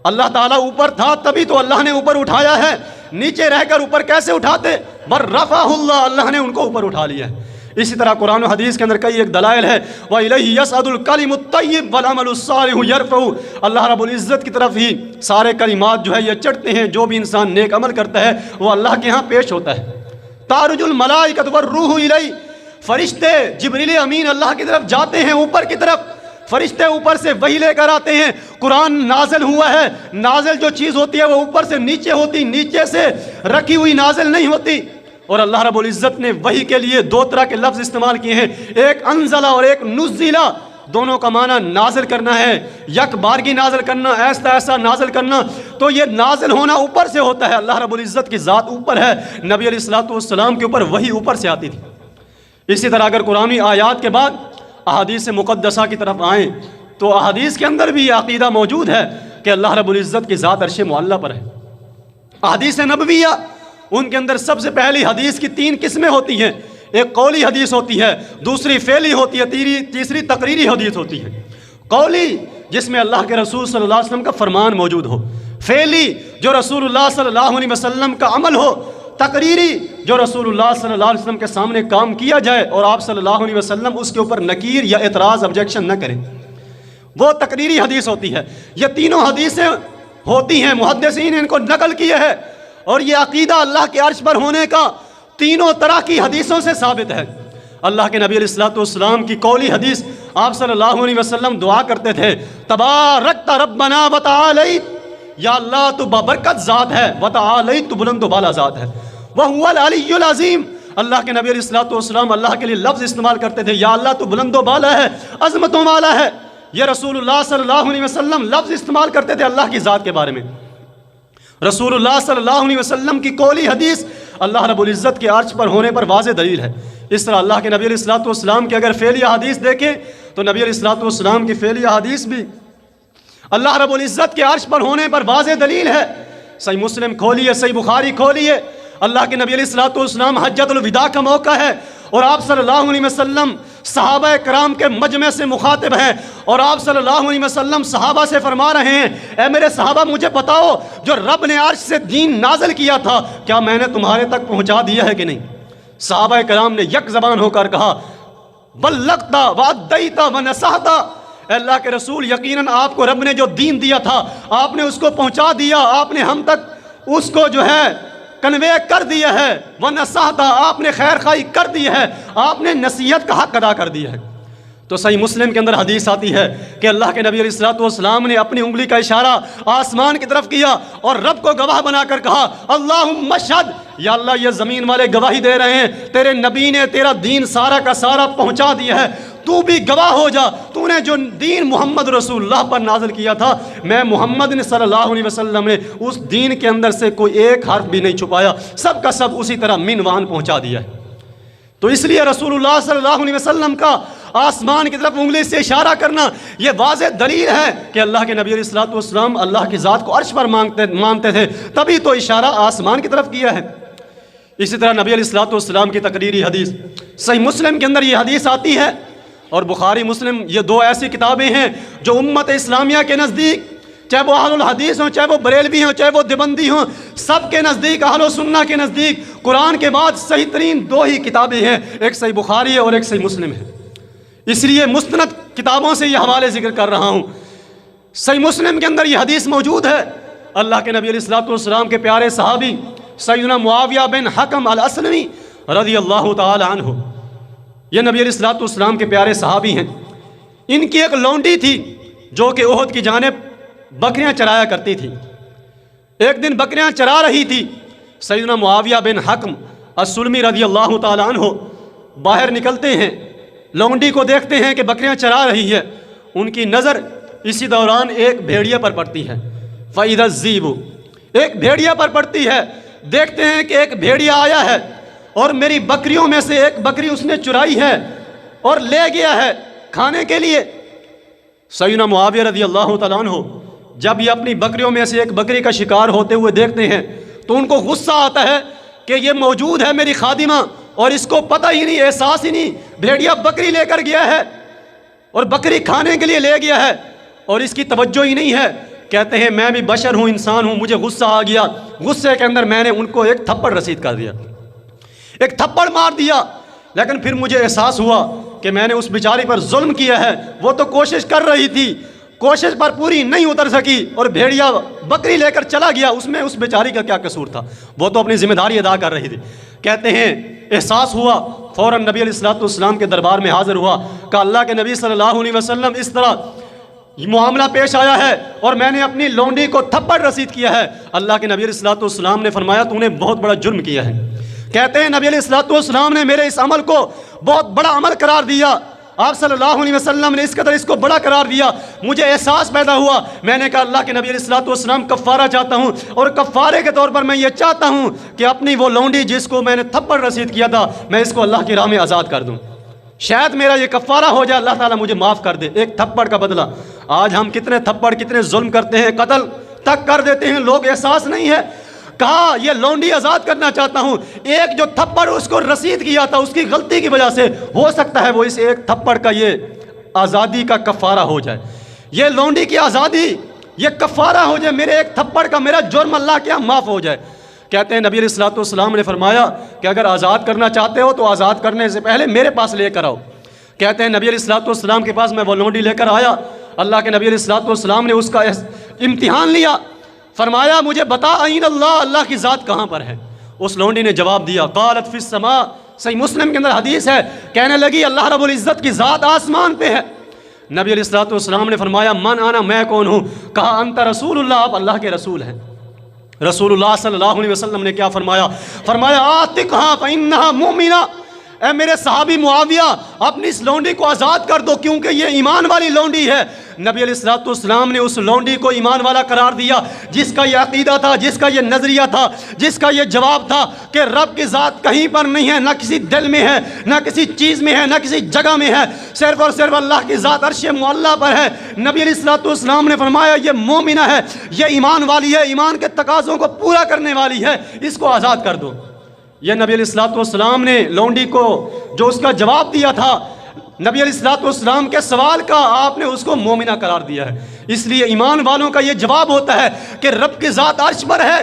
اللہ تعالیٰ اوپر تھا تبھی تو اللہ نے اوپر اٹھایا ہے، نیچے رہ کر اوپر کیسے اٹھاتے؟ بر رفعہ اللہ، اللہ نے ان کو اوپر اٹھا لیا ہے. اسی طرح قرآن و حدیث کے اندر کئی ایک دلائل ہے وَإِلَيْهِ يَصْعَدُ الْكَلِمُ الطَّيِّبُ وَالْعَمَلُ الصَّالِحُ يَرْفَعُهُ. اللہ رب العزت کی طرف ہی سارے کلمات جو ہے یہ چڑھتے ہیں، جو بھی انسان نیک عمل کرتا ہے وہ اللہ کے ہاں پیش ہوتا ہے. تَعْرُجُ الْمَلَائِكَةُ وَالرُّوحُ إِلَيْهِ، فرشتے جبریل امین اللہ کی طرف جاتے ہیں، اوپر کی طرف فرشتے اوپر سے وحی لے کر آتے ہیں. قرآن نازل ہوا ہے، نازل جو چیز ہوتی ہے وہ اوپر سے نیچے ہوتی، نیچے سے رکھی ہوئی نازل نہیں ہوتی. اور اللہ رب العزت نے وحی کے لیے 2 طرح کے لفظ استعمال کیے ہیں، ایک انزلہ اور ایک نزلہ. دونوں کا معنی نازل کرنا ہے، یک بارگی نازل کرنا، ایسا ایسا نازل کرنا. تو یہ نازل ہونا اوپر سے ہوتا ہے، اللہ رب العزت کی ذات اوپر ہے، نبی علیہ السلام کے اوپر وحی اوپر سے آتی تھی. اسی طرح اگر قرآنی آیات کے بعد احادیث مقدسہ کی طرف آئیں تو احادیث کے اندر بھی یہ عقیدہ موجود ہے کہ اللہ رب العزت کی ذات عرش معلیٰ پر ہے. احادیث نبویہ، ان کے اندر سب سے پہلی حدیث کی 3 قسمیں ہوتی ہیں. ایک قولی حدیث ہوتی ہے، دوسری فعلی ہوتی ہے، تیسری تقریری حدیث ہوتی ہے. قولی جس میں اللہ کے رسول صلی اللہ علیہ وسلم کا فرمان موجود ہو، فعلی جو رسول اللہ صلی اللہ علیہ وسلم کا عمل ہو. تقریری جو رسول اللہ صلی اللہ علیہ وسلم کے سامنے کام کیا جائے اور آپ صلی اللہ علیہ وسلم اس کے اوپر نکیر یا اعتراض آبجیکشن نہ کریں، وہ تقریری حدیث ہوتی ہے۔ یہ تینوں حدیثیں ہوتی ہیں، محدثین نے ان کو نقل کیا ہے، اور یہ عقیدہ اللہ کے عرش پر ہونے کا تینوں طرح کی حدیثوں سے ثابت ہے۔ اللہ کے نبی علیہ السلام کی قولی حدیث، آپ صلی اللہ علیہ وسلم دعا کرتے تھے، تبارکت ربنا وتعالیت، یا اللہ تو بابرکت ذات ہے، وتعالیت تو بلند و بالا ذات ہے، وہو العلی العظیم، اللہ کے نبی علیہ السلام اللہ کے لیے لفظ استعمال کرتے تھے، یا اللہ تو بلند و بالا ہے، عظمتوں والا ہے۔ یہ رسول اللہ صلی اللہ علیہ وسلم لفظ استعمال کرتے تھے اللہ کی ذات کے بارے میں۔ رسول اللہ صلی اللہ علیہ وسلم کی قولی حدیث اللہ رب العزت کے عرش پر ہونے پر واضح دلیل ہے۔ اس طرح اللہ کے نبی علیہ السلام کی اگر فعلیہ حدیث دیکھیں تو نبی علیہ السلام کی فعلیہ حدیث بھی اللہ رب العزت کے عرش پر ہونے پر واضح دلیل ہے۔ صحیح مسلم کھولیے، صحیح بخاری کھولیے، اللہ کے نبی علیہ السلام حجۃ الوداع کا موقع ہے اور آپ صلی اللہ علیہ وسلم صحابہ کرام کے مجمع سے مخاطب ہیں، اور آپ صلی اللہ علیہ وسلم صحابہ سے فرما رہے ہیں، اے میرے صحابہ مجھے بتاؤ جو رب نے عرش سے دین نازل کیا تھا کیا میں نے تمہارے تک پہنچا دیا ہے کہ نہیں؟ صحابہ کرام نے یک زبان ہو کر کہا، بلغت وادیت ونصحت، اے اللہ کے رسول یقیناً آپ کو رب نے جو دین دیا تھا آپ نے اس کو پہنچا دیا، آپ نے ہم تک اس کو جو ہے کنوے کر دیا ہے، ونصحت آپ نے خیر خواہی کر دی ہے، آپ نے نصیحت کا حق ادا کر دیا ہے۔ تو صحیح مسلم کے اندر حدیث آتی ہے کہ اللہ کے نبی علیہ السلام نے اپنی انگلی کا اشارہ آسمان کی طرف کیا اور رب کو گواہ بنا کر کہا، اللہم اشہد، یا اللہ یہ زمین والے گواہی دے رہے ہیں تیرے نبی نے تیرا دین سارا کا سارا پہنچا دیا ہے، تو بھی گواہ ہو جا، تو نے جو دین محمد رسول اللہ پر نازل کیا تھا میں محمد صلی اللہ علیہ وسلم نے اس دین کے اندر سے کوئی ایک حرف بھی نہیں چھپایا، سب کا سب اسی طرح منوان پہنچا دیا ہے۔ تو اس لیے رسول اللہ صلی اللہ علیہ وسلم کا آسمان کی طرف انگلی سے اشارہ کرنا یہ واضح دلیل ہے کہ اللہ کے نبی علیہ السلام اللہ کی ذات کو عرش پر مانتے تھے، تبھی تو اشارہ آسمان کی طرف کیا ہے۔ اسی طرح نبی علیہ السلام کی تقریری حدیث صحیح مسلم کے اندر یہ حدیث آتی ہے، اور بخاری مسلم یہ دو ایسی کتابیں ہیں جو امت اسلامیہ کے نزدیک، چاہے وہ اہل الحدیث ہوں، چاہے وہ بریلوی ہوں، چاہے وہ دیوبندی ہوں، سب کے نزدیک، اہل سنہ کے نزدیک قرآن کے بعد صحیح ترین دو ہی کتابیں ہیں، ایک صحیح بخاری ہے اور ایک صحیح مسلم ہے۔ اس لیے مستند کتابوں سے یہ حوالے ذکر کر رہا ہوں۔ صحیح مسلم کے اندر یہ حدیث موجود ہے، اللہ کے نبی علیہ السلام کے پیارے صحابی سیدنا معاویہ بن حکم الاسلمی رضی اللہ تعالی عنہ، یہ نبی علیہ السلام کے پیارے صحابی ہیں۔ ان کی ایک لونڈی تھی جو کہ احد کی جانب بکریاں چرایا کرتی تھی۔ ایک دن بکریاں چرا رہی تھی، سیدنا معاویہ بن حکم السلمی رضی اللہ تعالی عنہ باہر نکلتے ہیں، لونڈی کو دیکھتے ہیں کہ بکریاں چرا رہی ہے، ان کی نظر اسی دوران ایک بھیڑیا پر پڑتی ہے، فَإِذَا الذِّئْبُ، ایک بھیڑیا پر پڑتی ہے۔ دیکھتے ہیں کہ ایک بھیڑیا آیا ہے اور میری بکریوں میں سے ایک بکری اس نے چرائی ہے اور لے گیا ہے کھانے کے لیے۔ سیدنا معاویہ رضی اللہ تعالیٰ عنہ جب یہ اپنی بکریوں میں سے ایک بکری کا شکار ہوتے ہوئے دیکھتے ہیں تو ان کو غصہ آتا ہے کہ یہ موجود ہے میری خادمہ اور اس کو پتہ ہی نہیں، احساس ہی نہیں، بھیڑیا بکری لے کر گیا ہے اور بکری کھانے کے لیے لے گیا ہے اور اس کی توجہ ہی نہیں ہے۔ کہتے ہیں میں بھی بشر ہوں، انسان ہوں، مجھے غصہ آ گیا، غصے کے اندر میں نے ان کو ایک تھپڑ رسید کر دیا، ایک تھپڑ مار دیا، لیکن پھر مجھے احساس ہوا کہ میں نے اس بیچاری پر ظلم کیا ہے، وہ تو کوشش کر رہی تھی، کوشش پر پوری نہیں اتر سکی اور بھیڑیا بکری لے کر چلا گیا، اس میں اس بیچاری کا کیا قصور تھا، وہ تو اپنی ذمہ داری ادا کر رہی تھی۔ کہتے ہیں احساس ہوا، فوراً نبی علیہ السلام کے دربار میں حاضر ہوا، کہ اللہ کے نبی صلی اللہ علیہ وسلم اس طرح معاملہ پیش آیا ہے اور میں نے اپنی لونڈی کو تھپڑ رسید کیا ہے۔ اللہ کے نبی علیہ السلام نے فرمایا تو نے بہت بڑا جرم کیا ہے۔ کہتے ہیں نبی علیہ السلام نے میرے اس عمل کو بہت بڑا عمل قرار دیا، آپ صلی اللہ علیہ وسلم نے اس قدر اس کو بڑا قرار دیا، مجھے احساس پیدا ہوا، میں نے کہا اللہ کے نبی علیہ السلام کفارہ چاہتا ہوں اور کفارے کے طور پر میں یہ چاہتا ہوں کہ اپنی وہ لونڈی جس کو میں نے تھپڑ رسید کیا تھا میں اس کو اللہ کی راہ میں آزاد کر دوں، شاید میرا یہ کفارہ ہو جائے، اللہ تعالیٰ مجھے معاف کر دے۔ ایک تھپڑ کا بدلہ، آج ہم کتنے تھپڑ کتنے ظلم کرتے ہیں، قتل تک کر دیتے ہیں، لوگ احساس نہیں ہے۔ کہا یہ لونڈی آزاد کرنا چاہتا ہوں، ایک جو تھپڑ اس کو رسید کیا تھا اس کی غلطی کی وجہ سے ہو سکتا ہے وہ اس ایک تھپڑ کا یہ آزادی کا کفارہ ہو جائے، یہ لونڈی کی آزادی یہ کفارہ ہو جائے، میرے ایک تھپڑ کا میرا جرم اللہ کے ہاں معاف ہو جائے۔ کہتے ہیں نبی علیہ الصلوۃ والسلام نے فرمایا کہ اگر آزاد کرنا چاہتے ہو تو آزاد کرنے سے پہلے میرے پاس لے کر آؤ۔ کہتے ہیں نبی علیہ الصلوۃ والسلام کے پاس میں وہ لونڈی لے کر آیا، اللہ کے نبی علیہ الصلوۃ والسلام نے اس کا امتحان لیا، فرمایا مجھے بتا این اللہ، اللہ کی ذات کہاں پر ہے؟ اس لونڈی نے جواب دیا، قالت فی السماء، صحیح مسلم کے اندر حدیث ہے، کہنے لگی اللہ رب العزت کی ذات آسمان پہ ہے۔ نبی علیہ الصلوۃ والسلام نے فرمایا من انا، میں کون ہوں؟ کہا انت رسول اللہ، آپ اللہ کے رسول ہیں۔ رسول اللہ صلی اللہ علیہ وسلم نے کیا فرمایا؟ فرمایا آتقھا فإنھا مؤمنہ، اے میرے صحابی معاویہ اپنی اس لونڈی کو آزاد کر دو کیونکہ یہ ایمان والی لونڈی ہے۔ نبی علیہ الصلوۃ والسلام نے اس لونڈی کو ایمان والا قرار دیا جس کا یہ عقیدہ تھا، جس کا یہ نظریہ تھا، جس کا یہ جواب تھا کہ رب کی ذات کہیں پر نہیں ہے، نہ کسی دل میں ہے، نہ کسی چیز میں ہے، نہ کسی جگہ میں ہے، صرف اور صرف اللہ کی ذات عرش معلیٰ پر ہے۔ نبی علیہ الصلوۃ والسلام نے فرمایا یہ مومنہ ہے، یہ ایمان والی ہے، ایمان کے تقاضوں کو پورا کرنے والی ہے، اس کو آزاد کر دو۔ یہ نبی علیہ الصلوۃ والسلام نے لونڈی کو جو اس کا جواب دیا تھا نبی علیہ الصلوۃ والسلام کے سوال کا، آپ نے اس کو مومنہ قرار دیا ہے۔ اس لیے ایمان والوں کا یہ جواب ہوتا ہے کہ رب کی ذات عرش پر ہے،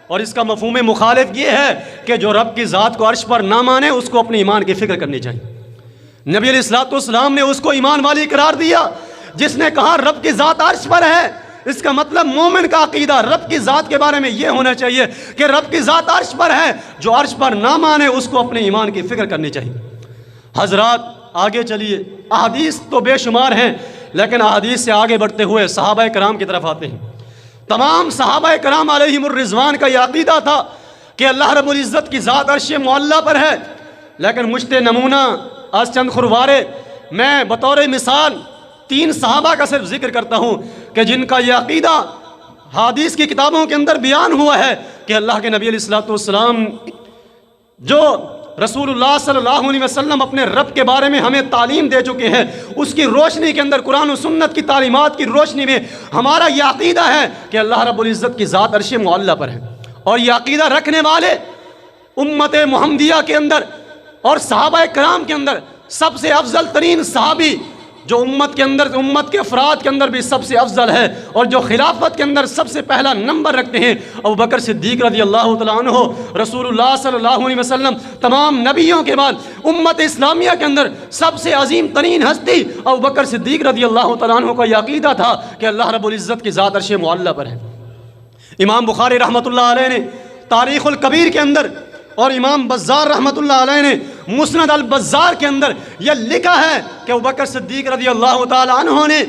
اور اس کا مفہوم مخالف یہ ہے کہ جو رب کی ذات کو عرش پر نہ مانے اس کو اپنے ایمان کی فکر کرنی چاہیے۔ نبی علیہ الصلوۃ والسلام نے اس کو ایمان والی قرار دیا جس نے کہا رب کی ذات عرش پر ہے۔ اس کا مطلب مومن کا عقیدہ رب کی ذات کے بارے میں یہ ہونا چاہیے کہ رب کی ذات عرش پر ہے، جو عرش پر نہ مانے اس کو اپنے ایمان کی فکر کرنی چاہیے۔ حضرات آگے چلیے، احادیث تو بے شمار ہیں، لیکن احادیث سے آگے بڑھتے ہوئے صحابہ کرام کی طرف آتے ہیں۔ تمام صحابہ کرام علیہم الرضوان کا یہ عقیدہ تھا کہ اللہ رب العزت کی ذات عرش معلیٰ پر ہے، لیکن مجھتے نمونہ از چند خروارے میں بطور مثال 3 صحابہ کا صرف ذکر کرتا ہوں کہ جن کا یہ عقیدہ حدیث کی کتابوں کے اندر بیان ہوا ہے کہ اللہ کے نبی علیہ الصلوۃ والسلام جو رسول اللہ صلی اللہ علیہ وسلم اپنے رب کے بارے میں ہمیں تعلیم دے چکے ہیں، اس کی روشنی کے اندر قرآن و سنت کی تعلیمات کی روشنی میں ہمارا یہ عقیدہ ہے کہ اللہ رب العزت کی ذات عرش معلیٰ پر ہے۔ اور یہ عقیدہ رکھنے والے امت محمدیہ کے اندر اور صحابہ کرام کے اندر سب سے افضل ترین صحابی جو امت کے اندر، امت کے افراد کے اندر بھی سب سے افضل ہے اور جو خلافت کے اندر سب سے پہلا نمبر رکھتے ہیں، ابوبکر صدیق رضی اللہ تعالیٰ عنہ۔ رسول اللہ صلی اللہ علیہ وسلم تمام نبیوں کے بعد امت اسلامیہ کے اندر سب سے عظیم ترین ہستی ابوبکر صدیق رضی اللہ تعالیٰ عنہ کا یہ عقیدہ تھا کہ اللہ رب العزت کی ذات عرش معلیٰ پر ہے۔ امام بخاری رحمۃ اللہ علیہ نے تاریخ الکبیر کے اندر اور امام بزار رحمۃ اللہ علیہ نے مسند البزار کے اندر یہ لکھا ہے کہ ابوبکر صدیق رضی اللہ تعالی عنہ نے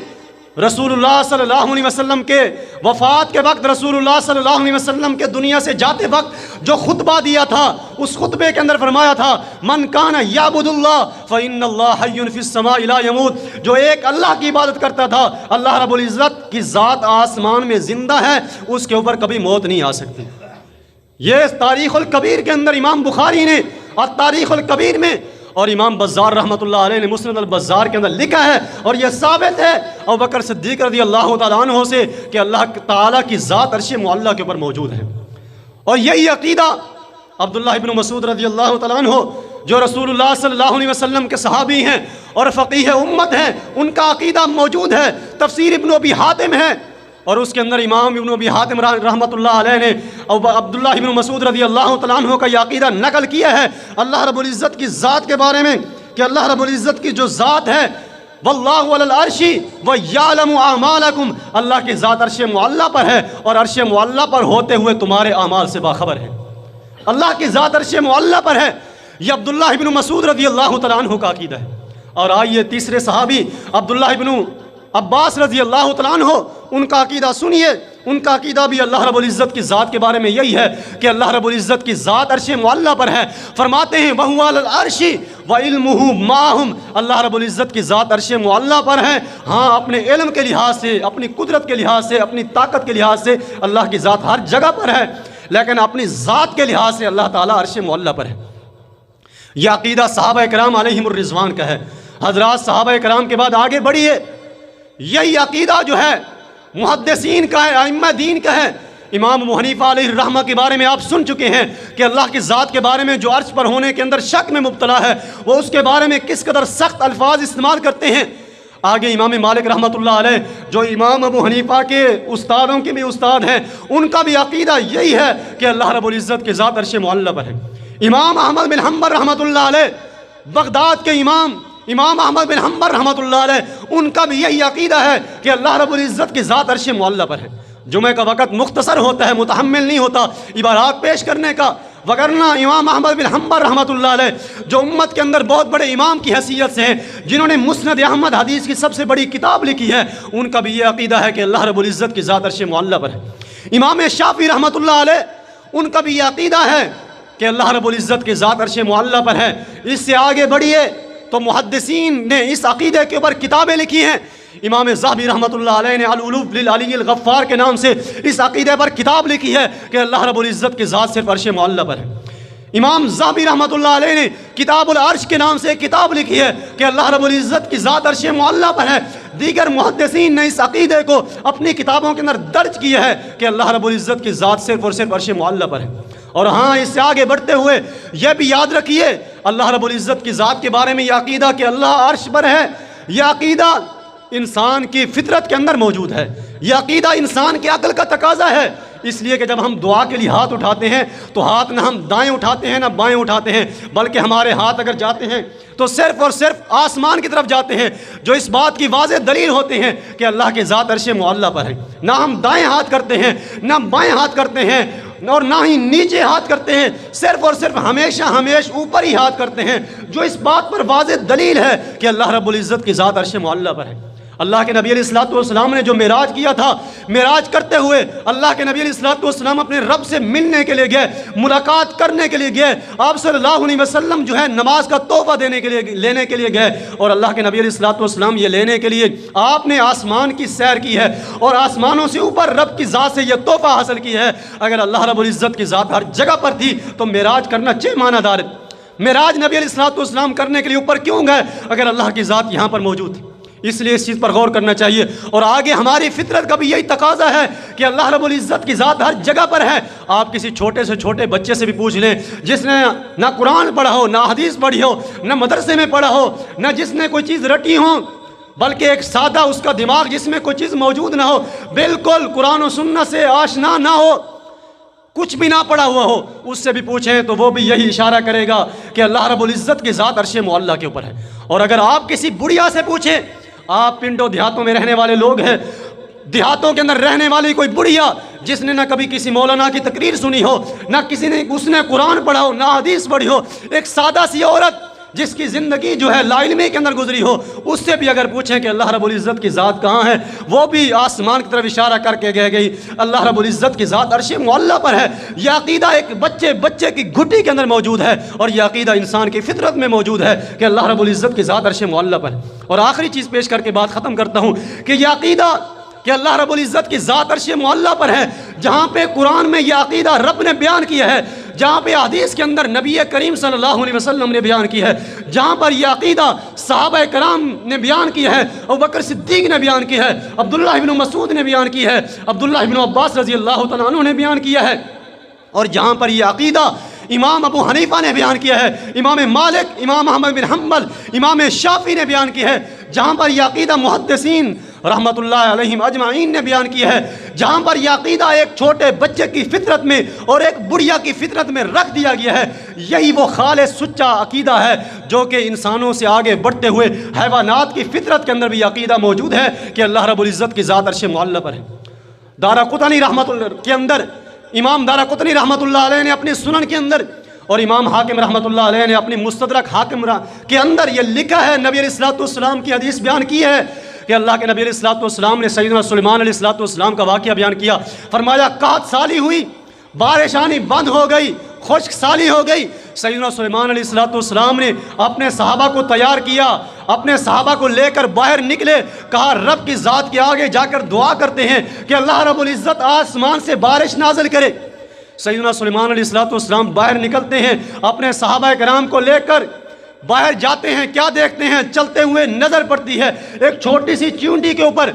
رسول اللہ صلی اللہ علیہ وسلم کے وفات کے وقت، رسول اللہ صلی اللہ علیہ وسلم کے دنیا سے جاتے وقت جو خطبہ دیا تھا، اس خطبے کے اندر فرمایا تھا من کان یعبد اللہ فإن اللہ حی فی السماء لا یموت، جو ایک اللہ کی عبادت کرتا تھا، اللہ رب العزت کی ذات آسمان میں زندہ ہے، اس کے اوپر کبھی موت نہیں آ سکتی۔ یہ تاریخ الکبیر کے اندر امام بخاری نے اور تاریخ الکبیر میں اور امام بزار رحمۃ اللہ علیہ نے مسند البزار کے اندر لکھا ہے، اور یہ ثابت ہے ابوبکر صدیق رضی اللہ تعالیٰ عنہ سے کہ اللہ تعالیٰ کی ذات عرش معلیٰ کے اوپر موجود ہے۔ اور یہی عقیدہ عبداللہ ابن مسعود رضی اللہ تعالیٰ عنہ جو رسول اللہ صلی اللہ علیہ وسلم کے صحابی ہیں اور فقیہ امت ہیں، ان کا عقیدہ موجود ہے۔ تفسیر ابن ابی حاتم ہے اور اس کے اندر امام ابن ابی حاتم رحمۃ اللہ علیہ نے عبداللہ ابن مسعود رضی اللہ تعالیٰ عنہ کا یہ عقیدہ نقل کیا ہے اللہ رب العزت کی ذات کے بارے میں کہ اللہ رب العزت کی جو ذات ہے واللہ علی العرش ویعلم اعمالکم، اللہ کی ذات عرش معلیٰ پر ہے اور عرش معلیٰ پر ہوتے ہوئے تمہارے اعمال سے باخبر ہے۔ اللہ کی ذات عرش معلیٰ پر ہے، یہ عبداللہ ابن مسعود رضی اللہ تعالیٰ عنہ کا عقیدہ ہے۔ اور آئیے تیسرے صحابی عبداللہ ابن عباس رضی اللہ تعالیٰ عنہ، ان کا عقیدہ سنیے۔ ان کا عقیدہ بھی اللہ رب العزت کی ذات کے بارے میں یہی ہے کہ اللہ رب العزت کی ذات عرش معلیٰ پر ہے۔ فرماتے ہیں وَهُوَ عَلَى الْعَرْشِ وَعِلْمُهُ مَعَهُمْ، اللہ رب العزت کی ذات عرش معلیٰ پر ہے، ہاں اپنے علم کے لحاظ سے، اپنی قدرت کے لحاظ سے، اپنی طاقت کے لحاظ سے اللہ کی ذات ہر جگہ پر ہے، لیکن اپنی ذات کے لحاظ سے اللہ تعالیٰ عرش معلیٰ پر ہے۔ یہ عقیدہ صحابہ کرام علیہم الرضوان کا ہے۔ حضرات صحابہ کرام کے بعد آگے بڑھیے، یہی عقیدہ جو ہے محدثین کا ہے، ائمہ دین کا ہے۔ امام ابو حنیفہ علیہ الرحمہ کے بارے میں آپ سن چکے ہیں کہ اللہ کی ذات کے بارے میں جو عرش پر ہونے کے اندر شک میں مبتلا ہے، وہ اس کے بارے میں کس قدر سخت الفاظ استعمال کرتے ہیں۔ آگے امام مالک رحمۃ اللہ علیہ جو امام ابو حنیفہ کے استادوں کے بھی استاد ہیں، ان کا بھی عقیدہ یہی ہے کہ اللہ رب العزت کے ذات عرش معلی پر ہے۔ امام احمد بن حنبل رحمۃ اللہ علیہ بغداد کے امام احمد بن حنبل رحمۃ اللہ علیہ، ان کا بھی یہی عقیدہ ہے کہ اللہ رب العزت کی ذات عرش معلی پر ہے۔ جمعہ کا وقت مختصر ہوتا ہے، متحمل نہیں ہوتا عبارات پیش کرنے کا، وگرنہ امام احمد بن حنبل رحمۃ اللہ علیہ جو امت کے اندر بہت بڑے امام کی حیثیت سے ہیں، جنہوں نے مسند احمد حدیث کی سب سے بڑی کتاب لکھی ہے، ان کا بھی یہ عقیدہ ہے کہ اللہ رب العزت کی ذات عرش معلی پر ہے۔ امام شافعی رحمۃ اللہ علیہ، ان کا بھی یہ عقیدہ ہے کہ اللہ رب العزت کی ذات عرش معلی پر ہے۔ اس سے آگے بڑھیے تو محدثین نے اس عقیدے کے اوپر کتابیں لکھی ہیں۔ امام ذہبی رحمۃ اللہ علیہ نے العلوف للعلی الغفار کے نام سے اس عقیدے پر کتاب لکھی ہے کہ اللہ رب العزت کی ذات صرف عرش معلی پر ہے۔ امام ذہبی رحمۃ اللہ علیہ نے کتاب العرش کے نام سے ایک کتاب لکھی ہے کہ اللہ رب العزت کی ذات عرش معلی پر ہے۔ دیگر محدثین نے اس عقیدے کو اپنی کتابوں کے اندر درج کیا ہے کہ اللہ رب العزت کی ذات صرف اور صرف عرش معلی پر ہے۔ اور ہاں، اس سے آگے بڑھتے ہوئے یہ بھی یاد رکھیے، اللہ رب العزت کی ذات کے بارے میں یہ عقیدہ کہ اللہ عرش پر ہے، یہ عقیدہ انسان کی فطرت کے اندر موجود ہے، یہ عقیدہ انسان کی عقل کا تقاضا ہے۔ اس لیے کہ جب ہم دعا کے لیے ہاتھ اٹھاتے ہیں تو ہاتھ نہ ہم دائیں اٹھاتے ہیں نہ بائیں اٹھاتے ہیں، بلکہ ہمارے ہاتھ اگر جاتے ہیں تو صرف اور صرف آسمان کی طرف جاتے ہیں، جو اس بات کی واضح دلیل ہوتے ہیں کہ اللہ کے ذات عرش معلی پر ہے۔ نہ ہم دائیں ہاتھ کرتے ہیں نہ بائیں ہاتھ کرتے ہیں اور نہ ہی نیچے ہاتھ کرتے ہیں، صرف اور صرف ہمیشہ اوپر ہی ہاتھ کرتے ہیں، جو اس بات پر واضح دلیل ہے کہ اللہ رب العزت کی ذات عرش معلی پر ہے۔ اللہ کے نبی علیہ الصلوۃ والسلام نے جو معراج کیا تھا، معراج کرتے ہوئے اللہ کے نبی علیہ الصلوۃ والسلام اپنے رب سے ملنے کے لیے گئے، ملاقات کرنے کے لیے گئے۔ آپ صلی اللہ علیہ وسلم جو ہے نماز کا تحفہ لینے کے لیے گئے، اور اللہ کے نبی علیہ الصلوۃ والسلام یہ لینے کے لیے آپ نے آسمان کی سیر کی ہے اور آسمانوں سے اوپر رب کی ذات سے یہ تحفہ حاصل کیا ہے۔ اگر اللہ رب العزت کی ذات ہر جگہ پر تھی تو معراج کرنا چہ معنی دار ہے۔ معراج نبی علیہ الصلوۃ والسلام کرنے کے لیے اوپر کیوں گئے اگر اللہ کی ذات یہاں پر موجود تھی؟ اس لیے اس چیز پر غور کرنا چاہیے۔ اور آگے ہماری فطرت کا بھی یہی تقاضا ہے کہ اللہ رب العزت کی ذات ہر جگہ پر ہے۔ آپ کسی چھوٹے سے چھوٹے بچے سے بھی پوچھ لیں، جس نے نہ قرآن پڑھا ہو، نہ حدیث پڑھی ہو، نہ مدرسے میں پڑھا ہو، نہ جس نے کوئی چیز رٹی ہو، بلکہ ایک سادہ اس کا دماغ جس میں کوئی چیز موجود نہ ہو، بالکل قرآن و سنت سے آشنا نہ ہو، کچھ بھی نہ پڑھا ہوا ہو، اس سے بھی پوچھیں تو وہ بھی یہی اشارہ کرے گا کہ اللہ رب العزت کی ذات عرش معلی کے اوپر ہے۔ اور اگر آپ کسی بڑھیا سے پوچھیں، آپ پنڈوں دیہاتوں میں رہنے والے لوگ ہیں، دیہاتوں کے اندر رہنے والی کوئی بڑھیا جس نے نہ کبھی کسی مولانا کی تقریر سنی ہو، نہ اس نے قرآن پڑھا ہو، نہ حدیث پڑھی ہو، ایک سادہ سی عورت جس کی زندگی جو ہے لا علمی کے اندر گزری ہو، اس سے بھی اگر پوچھیں کہ اللہ رب العزت کی ذات کہاں ہے، وہ بھی آسمان کی طرف اشارہ کر کے کہے گئی اللہ رب العزت کی ذات عرش معلی پر ہے۔ یہ عقیدہ ایک بچے کی گھٹی کے اندر موجود ہے، اور یہ عقیدہ انسان کی فطرت میں موجود ہے کہ اللہ رب العزت کی ذات عرش معلی پر ہے۔ اور آخری چیز پیش کر کے بات ختم کرتا ہوں کہ یہ عقیدہ کہ اللہ رب العزت کی ذات عرش معلی پر ہے، جہاں پہ قرآن میں یہ عقیدہ رب نے بیان کیا ہے، جہاں پہ حدیث کے اندر نبی کریم صلی اللہ علیہ وسلم نے بیان کی ہے، جہاں پر یہ عقیدہ صحابہ کرام نے بیان کیا ہے، ابوبکر صدیق نے بیان کی ہے، عبداللہ بن مسعود نے بیان کی ہے، عبداللہ بن عباس رضی اللہ تعالیٰ عنہ نے بیان کیا ہے، اور جہاں پر یہ عقیدہ امام ابو حنیفہ نے بیان کیا ہے، امام مالک، امام احمد بن حنبل، امام شافعی نے بیان کیا ہے، جہاں پر یہ عقیدہ محدثین رحمت اللہ علیہم اجمعین نے بیان کیا ہے، جہاں پر یہ عقیدہ ایک چھوٹے بچے کی فطرت میں اور ایک بڑھیا کی فطرت میں رکھ دیا گیا ہے، یہی وہ خالص سچا عقیدہ ہے جو کہ انسانوں سے آگے بڑھتے ہوئے حیوانات کی فطرت کے اندر بھی عقیدہ موجود ہے کہ اللہ رب العزت کی ذات عرش معلی پر ہے۔ دارقطنی رحمت اللہ کے اندر، امام دارقطنی رحمت اللہ علیہ نے اپنی سنن کے اندر، اور امام حاکم رحمت اللہ علیہ نے اپنی مستدرک حاکم کے اندر یہ لکھا ہے، نبی علیہ الصلوۃ والسلام کی حدیث بیان کی ہے کہ اللہ کے نبی علیہ الصلوۃ والسلام نے سیدنا سلیمان علیہ الصلوۃ والسلام کا واقعہ بیان کیا، فرمایا قحط سالی ہوئی، بارش آنی بند ہو گئی، خشک سالی ہو گئی، سیدنا سلیمان علیہ الصلوۃ والسلام نے اپنے صحابہ کو تیار کیا، اپنے صحابہ کو لے کر باہر نکلے، کہا رب کی ذات کے آگے جا کر دعا کرتے ہیں کہ اللہ رب العزت آسمان سے بارش نازل کرے۔ سیدنا سلیمان علیہ الصلوۃ والسلام باہر نکلتے ہیں، اپنے صحابہ کرام کو لے کر باہر جاتے ہیں، کیا دیکھتے ہیں؟ چلتے ہوئے نظر پڑتی ہے ایک چھوٹی سی چیونٹی کے اوپر،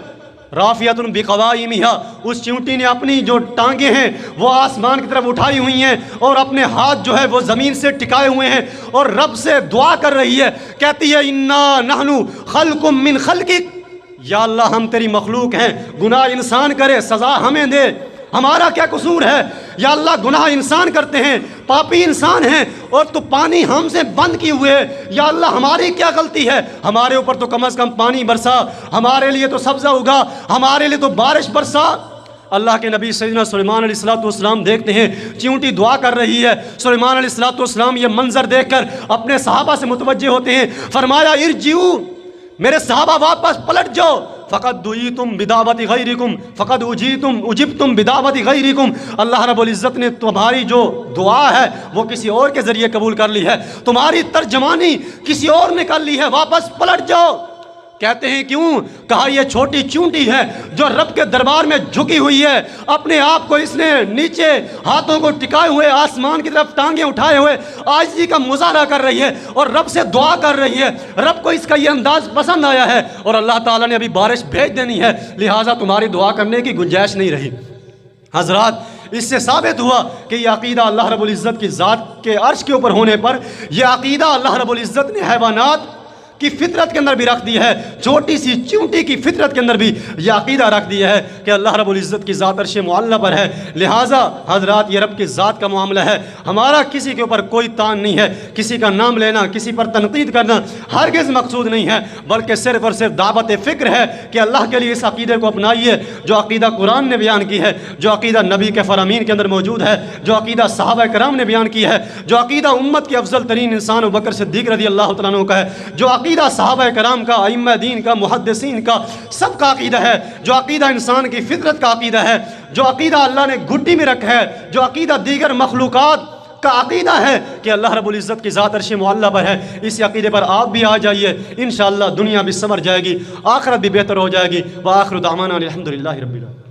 رافیۃ بقوائمہا، اس چیونٹی نے اپنی جو ٹانگیں ہیں وہ آسمان کی طرف اٹھائی ہوئی ہیں اور اپنے ہاتھ جو ہے وہ زمین سے ٹکائے ہوئے ہیں اور رب سے دعا کر رہی ہے، کہتی ہے انا نحن خلق من خلقک، یا اللہ ہم تیری مخلوق ہیں، گناہ انسان کرے سزا ہمیں دے، ہمارا کیا قصور ہے؟ یا اللہ گناہ انسان کرتے ہیں، پاپی انسان ہیں، اور تو پانی ہم سے بند کیے ہوئے، یا اللہ ہماری کیا غلطی ہے؟ ہمارے اوپر تو کم از کم پانی برسا، ہمارے لیے تو سبزہ اگا، ہمارے لیے تو بارش برسا۔ اللہ کے نبی سیدنا سلیمان علیہ السلام دیکھتے ہیں چیونٹی دعا کر رہی ہے، سلیمان علیہ السلام یہ منظر دیکھ کر اپنے صحابہ سے متوجہ ہوتے ہیں، فرمایا ارجعوا، میرے صحابہ واپس پلٹ جاؤ، فقط دعیتم بدعوت غیرکم فقط اجبتم بدعوت غیرکم، اللہ رب العزت نے تمہاری جو دعا ہے وہ کسی اور کے ذریعے قبول کر لی ہے، تمہاری ترجمانی کسی اور نے کر لی ہے، واپس پلٹ جاؤ۔ کہتے ہیں کیوں؟ کہا یہ چھوٹی چونٹی ہے جو رب کے دربار میں جھکی ہوئی ہے، اپنے آپ کو اس نے نیچے ہاتھوں کو ٹکائے ہوئے آسمان کی طرف ٹانگیں اٹھائے ہوئے عاجزی کا مظاہرہ کر رہی ہے اور رب سے دعا کر رہی ہے، رب کو اس کا یہ انداز پسند آیا ہے اور اللہ تعالیٰ نے ابھی بارش بھیج دینی ہے، لہٰذا تمہاری دعا کرنے کی گنجائش نہیں رہی۔ حضرات اس سے ثابت ہوا کہ یہ عقیدہ اللہ رب العزت کی ذات کے عرش کے اوپر ہونے پر، یہ عقیدہ اللہ رب العزت نے حیوانات کی فطرت کے اندر بھی رکھ دی ہے، چھوٹی سی چونٹی کی فطرت کے اندر بھی یہ عقیدہ رکھ دیا ہے کہ اللہ رب العزت کی ذات عرش معلیٰ پر ہے، لہٰذا حضرات یہ رب کی ذات کا معاملہ ہے، ہمارا کسی کے اوپر کوئی تان نہیں ہے، کسی کا نام لینا، کسی پر تنقید کرنا ہرگز مقصود نہیں ہے، بلکہ صرف اور صرف دعوت فکر ہے کہ اللہ کے لیے اس عقیدے کو اپنائیے جو عقیدہ قرآن نے بیان کی ہے، جو عقیدہ نبی کے فرامین کے اندر موجود ہے، جو عقیدہ صحابہ کرام نے بیان کی ہے، جو عقیدہ امت کے افضل ترین انسان ابوبکر صدیق رضی اللہ تعالیٰ عنہ کا ہے، جو عقیدہ صحابہ کرام کا، ائمہ دین کا، محدثین کا، سب کا عقیدہ ہے، جو عقیدہ انسان کی فطرت کا عقیدہ ہے، جو عقیدہ اللہ نے گھٹی میں رکھا ہے، جو عقیدہ دیگر مخلوقات کا عقیدہ ہے کہ اللہ رب العزت کی ذات عرش معلیٰ پر ہے، اس عقیدے پر آپ بھی آ جائیے، انشاءاللہ دنیا بھی سنور جائے گی، آخرت بھی بہتر ہو جائے گی۔ وآخر دعوانا الحمدللہ رب العالمین۔